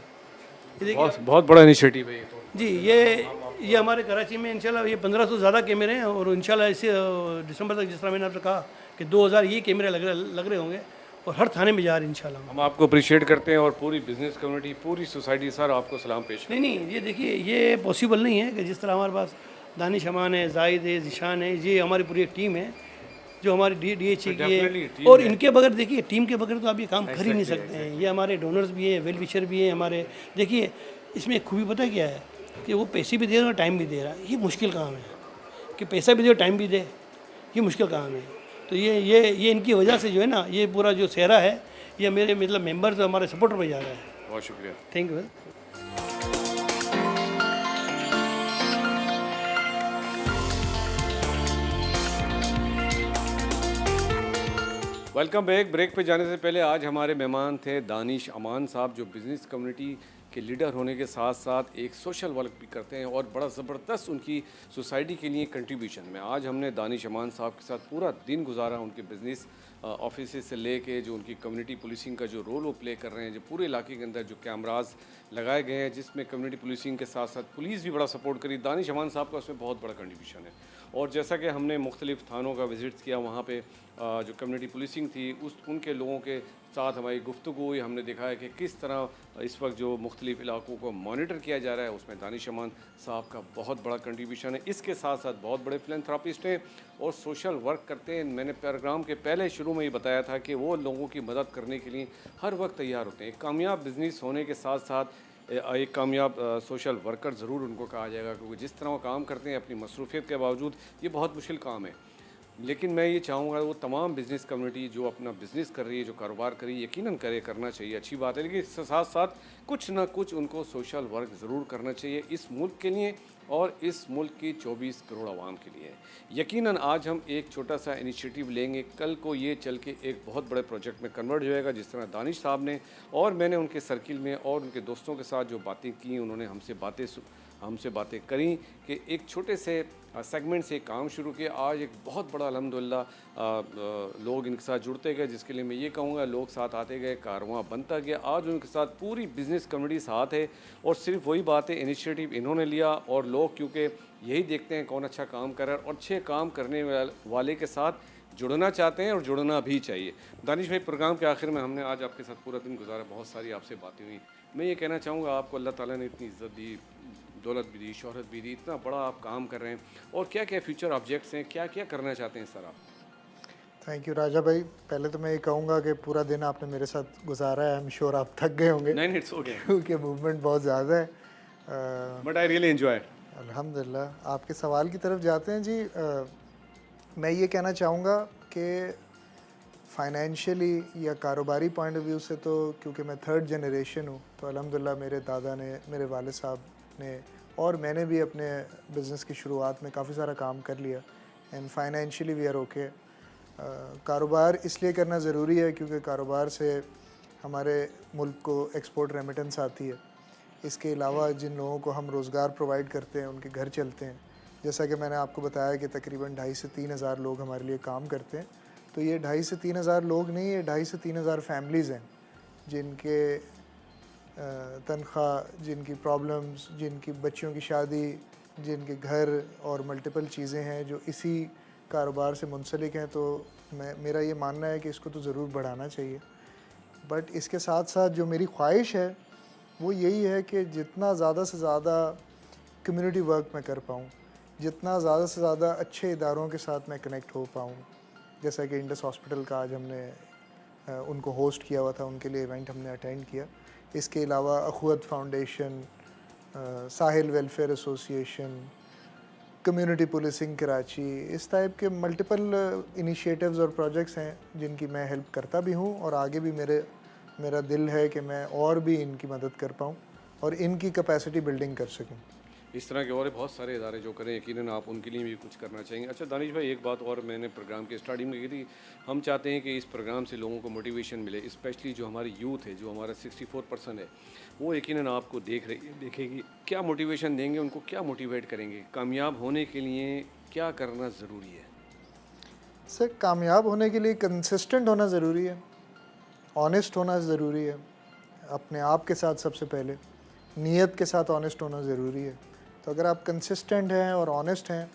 बहुत बड़ा इनिशिएटिव है ये तो जी। ये हमारे कराची में इंशाल्लाह ये 1500 से ज़्यादा कैमरे हैं, और इंशाल्लाह इसे दिसंबर तक, जिस तरह मैंने आपसे कहा कि 2000 ये कैमरे लग रहे होंगे, और हर थाने में जा रहे हैं इंशाल्लाह। हम आपको अप्रिशिएट करते हैं, और पूरी बिजनेस कम्युनिटी, पूरी सोसाइटी सर आपको सलाम पेश। नहीं, ये देखिए, ये पॉसिबल नहीं है कि जिस तरह हमारे पास दानिश अमान है, जाहिद है, ज़िशान है, ये हमारी पूरी एक टीम है जो हमारी DHA की है, और इनके बगैर देखिए, टीम के बगैर तो आप ये काम कर ही नहीं सकते हैं। ये हमारे डोनर्स भी हैं, वेल विशर भी हैं हमारे। देखिए इसमें एक खूबी पता क्या है कि वो पैसे भी दे रहा है और टाइम भी दे रहा है। ये मुश्किल काम है कि पैसा भी दे और टाइम भी दे, ये मुश्किल काम है। तो ये इनकी वजह से जो है ना, ये पूरा जो सेहरा है, ये मेरे मतलब मेंबर्स हमारे सपोर्टर में जा रहा है। बहुत शुक्रिया, thank you. Welcome back. Break पे जाने से पहले आज हमारे मेहमान थे दानिश अमान साहब, जो बिज़नेस कम्युनिटी के लीडर होने के साथ साथ एक सोशल वर्क भी करते हैं, और बड़ा ज़बरदस्त उनकी सोसाइटी के लिए कंट्रीब्यूशन में। आज हमने दानिश अमान साहब के साथ पूरा दिन गुजारा, उनके बिज़नेस ऑफिस से लेके जो उनकी कम्युनिटी पुलिसिंग का जो रोल वो प्ले कर रहे हैं, जो पूरे इलाके के अंदर जो कैमराज लगाए गए हैं, जिसमें कम्युनिटी पुलिसिंग के साथ साथ पुलिस भी बड़ा सपोर्ट करी। दानिश अमान साहब का उसमें बहुत बड़ा कंट्रीब्यूशन है। और जैसा कि हमने मुख्तलिफ थानों का विज़िट किया, वहाँ पे जो कम्युनिटी पुलिसिंग थी, उनके लोगों के साथ हमारी गुफ्तगू हुई। हमने देखा है कि किस तरह इस वक्त जो मुख्तलिफ इलाकों को मॉनिटर किया जा रहा है, उसमें दानिश अमान साहब का बहुत बड़ा कंट्रीब्यूशन है। इसके साथ साथ बहुत बड़े फिलैंथ्रोपिस्ट हैं और सोशल वर्क करते हैं। मैंने प्रोग्राम के पहले शुरू में ही बताया था कि वो लोगों की मदद करने के लिए हर वक्त तैयार होते हैं। एक कामयाब बिज़नेस होने के साथ साथ एक कामयाब सोशल वर्कर ज़रूर उनको कहा जाएगा, क्योंकि जिस तरह वो काम करते हैं अपनी मसरूफियत के बावजूद, ये बहुत मुश्किल काम है। लेकिन मैं ये चाहूँगा वो तमाम बिज़नेस कम्युनिटी जो अपना बिज़नेस कर रही है, जो कारोबार कर रही है, यकीनन करना चाहिए, अच्छी बात है। लेकिन इसके साथ साथ कुछ ना कुछ उनको सोशल वर्क ज़रूर करना चाहिए इस मुल्क के लिए और इस मुल्क की 24 करोड़ आवाम के लिए। यकीनन आज हम एक छोटा सा इनिशिएटिव लेंगे, कल को ये चल के एक बहुत बड़े प्रोजेक्ट में कन्वर्ट हो जाएगा। जिस तरह दानिश साहब ने और मैंने उनके सर्किल में और उनके दोस्तों के साथ जो बातें की, उन्होंने हमसे बातें करी कि एक छोटे से सेगमेंट से काम शुरू किया। आज एक बहुत बड़ा अल्हम्दुलिल्लाह लोग इनके साथ जुड़ते गए, जिसके लिए मैं ये कहूँगा लोग साथ आते गए, कारवां बनता गया। आज उनके साथ पूरी बिज़नेस कम्युनिटी साथ है, और सिर्फ वही बात है, इनिशिएटिव इन्होंने लिया, और लोग क्योंकि यही देखते हैं कौन अच्छा काम कर रहा है, और अच्छे काम करने वाले के साथ जुड़ना चाहते हैं और जुड़ना भी चाहिए। दानिश भाई, प्रोग्राम के आखिर में हमने आज आपके साथ पूरा दिन गुजारा, बहुत सारी आपसे बातें हुई। मैं ये कहना चाहूँगा, आपको अल्लाह ताला ने इतनी इज़्ज़त दी, दौलत भी दी, शोहरत भी दी, इतना बड़ा आप काम कर रहे हैं, और क्या क्या फ्यूचर ऑब्जेक्ट्स हैं, क्या क्या करना चाहते हैं सर आप? थैंक यू राजा भाई। पहले तो मैं ये कहूँगा कि पूरा दिन आपने मेरे साथ गुजारा है, आई एम श्योर आप थक गए होंगे। नहीं, इट्स ओके, क्योंकि मूवमेंट बहुत ज़्यादा है, बट आई रियली एंजॉय। अल्हम्दुलिल्लाह। आपके सवाल की तरफ जाते हैं जी। मैं ये कहना चाहूँगा कि फाइनेंशियली या कारोबारी पॉइंट ऑफ व्यू से तो, क्योंकि मैं 3rd जनरेशन हूँ, तो अल्हम्दुलिल्लाह मेरे दादा ने, मेरे वालिद साहब ने और मैंने भी अपने बिज़नेस की शुरुआत में काफ़ी सारा काम कर लिया, and financially we are okay. कारोबार इसलिए करना ज़रूरी है क्योंकि कारोबार से हमारे मुल्क को एक्सपोर्ट रेमिटेंस आती है। इसके अलावा जिन लोगों को हम रोज़गार प्रोवाइड करते हैं उनके घर चलते हैं। जैसा कि मैंने आपको बताया कि तकरीबन 2,500 से 3,000 लोग हमारे लिए काम करते हैं। तो ये 2,500 से 3,000 लोग नहीं, ये 2,500 से 3,000 फैमिलीज़ हैं जिनके तनख्वाह, जिनकी प्रॉब्लम्स, जिनकी बच्चियों की शादी, जिनके घर और मल्टीपल चीज़ें हैं जो इसी कारोबार से मुंसलिक हैं, तो मेरा ये मानना है कि इसको तो ज़रूर बढ़ाना चाहिए। बट इसके साथ साथ जो मेरी ख्वाहिश है वो यही है कि जितना ज़्यादा से ज़्यादा कम्युनिटी वर्क मैं कर पाऊँ, जितना ज़्यादा से ज़्यादा अच्छे इदारों के साथ मैं कनेक्ट हो पाऊँ, जैसा कि इंडस हॉस्पिटल का आज हमने उनको होस्ट किया हुआ था, उनके लिए इवेंट हमने अटेंड किया। इसके अलावा Akhuwat Foundation, Sahil Welfare Association, Community Policing Karachi, इस टाइप के मल्टीपल इनिशिएटिव्स और प्रोजेक्ट्स हैं जिनकी मैं हेल्प करता भी हूँ और आगे भी मेरा दिल है कि मैं और भी इनकी मदद कर पाऊँ और इनकी कैपेसिटी बिल्डिंग कर सकूँ। इस तरह के और बहुत सारे इदारे जो करें, यकीनन आप उनके लिए भी कुछ करना चाहेंगे। अच्छा दानिश भाई, एक बात और मैंने प्रोग्राम के स्टार्टिंग में की थी, हम चाहते हैं कि इस प्रोग्राम से लोगों को मोटिवेशन मिले, स्पेशली जो हमारी यूथ है, जो हमारा 64% है, वो यकीनन आपको देखेगी। क्या मोटिवेशन देंगे उनको, क्या मोटिवेट करेंगे? कामयाब होने के लिए क्या करना ज़रूरी है? सर, कामयाब होने के लिए कंसिस्टेंट होना ज़रूरी है, ऑनेस्ट होना ज़रूरी है, अपने आप के साथ सबसे पहले नीयत के साथ ऑनेस्ट होना ज़रूरी है। तो अगर आप कंसिस्टेंट हैं और ऑनेस्ट हैं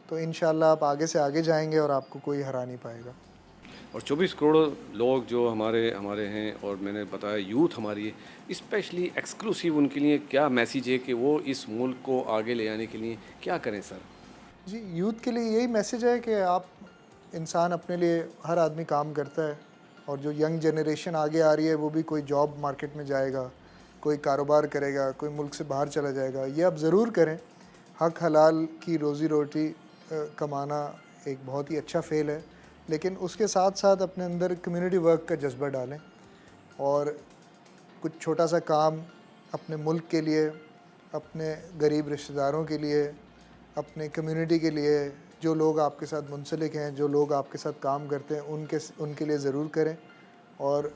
तो इंशाल्लाह आप आगे से आगे जाएंगे और आपको कोई हरा नहीं पाएगा। और 24 करोड़ लोग जो हमारे हैं, और मैंने बताया यूथ हमारी है, स्पेशली एक्सक्लूसिव, उनके लिए क्या मैसेज है कि वो इस मुल्क को आगे ले आने के लिए क्या करें सर? जी, यूथ के लिए यही मैसेज है कि आप इंसान अपने लिए, हर आदमी काम करता है और जो यंग जनरेशन आगे आ रही है वो भी कोई जॉब मार्केट में जाएगा, कोई कारोबार करेगा, कोई मुल्क से बाहर चला जाएगा। ये आप ज़रूर करें। हक हलाल की रोज़ी रोटी कमाना एक बहुत ही अच्छा फ़ेल है, लेकिन उसके साथ साथ अपने अंदर कम्युनिटी वर्क का जज्बा डालें और कुछ छोटा सा काम अपने मुल्क के लिए, अपने गरीब रिश्तेदारों के लिए, अपने कम्युनिटी के लिए, जो लोग आपके साथ मुंसलिक हैं, जो लोग आपके साथ काम करते हैं, उनके लिए ज़रूर करें। और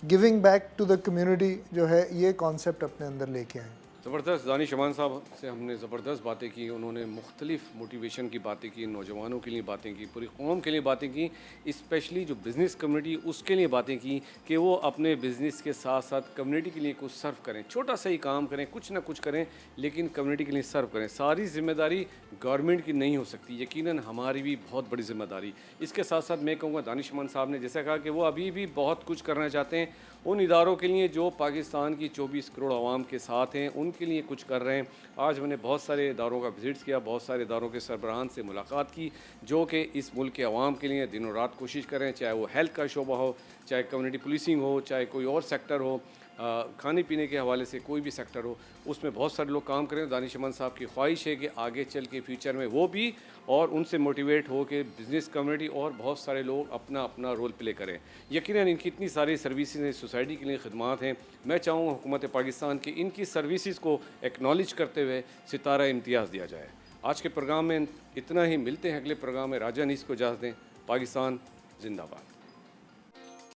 giving back to the community जो है, ये कॉन्सेप्ट अपने अंदर लेके आएँ। ज़बरदस्त। दानिश अमान साहब से हमने ज़बरदस्त बातें की, उन्होंने मुख्तलिफ मोटिवेशन की बातें की, नौजवानों के लिए बातें की, पूरी कौम के लिए बातें की, स्पेशली जो बिज़नेस कम्युनिटी उसके लिए बातें की कि वो अपने बिज़नेस के साथ साथ कम्युनिटी के लिए कुछ सर्व करें, छोटा सा ही काम करें, कुछ ना कुछ करें, लेकिन कम्युनिटी के लिए सर्व करें। सारी ज़िम्मेदारी गवर्नमेंट की नहीं हो सकती, यकीनन हमारी भी बहुत बड़ी ज़िम्मेदारी। इसके साथ साथ मैं कहूँगा दानिश अमान साहब ने जैसा कहा कि वो अभी भी बहुत कुछ करना चाहते हैं उन इदारों के लिए जो पाकिस्तान की 24 करोड़ आवाम के साथ हैं, उनके लिए कुछ कर रहे हैं। आज मैंने बहुत सारे इदारों का विज़िट किया, बहुत सारे इदारों के सरबराहान से मुलाकात की जो कि इस मुल्क के आवाम के लिए दिनों रात कोशिश कर रहे हैं, चाहे वो हेल्थ का शोबा हो, चाहे कम्युनिटी पुलिसिंग हो, चाहे कोई और सेक्टर हो, खाने पीने के हवाले से कोई भी सेक्टर हो, उसमें बहुत सारे लोग काम करें। दानिश अमान साहब की ख्वाहिश है कि आगे चल के फ्यूचर में वो भी और उनसे मोटिवेट हो कि बिज़नेस कम्युनिटी और बहुत सारे लोग अपना अपना रोल प्ले करें। यकीनन इनकी इतनी सारी सर्विसेज हैं, सोसाइटी के लिए खिदमात हैं। मैं चाहूँगा हुकूमत पाकिस्तान की इनकी सर्विसेज को एक्नॉलेज करते हुए सितारा इम्तियाज़ दिया जाए। आज के प्रोग्राम में इतना ही, मिलते हैं अगले प्रोग्राम में। राजा नीस को इजाज़त दें। पाकिस्तान जिंदाबाद।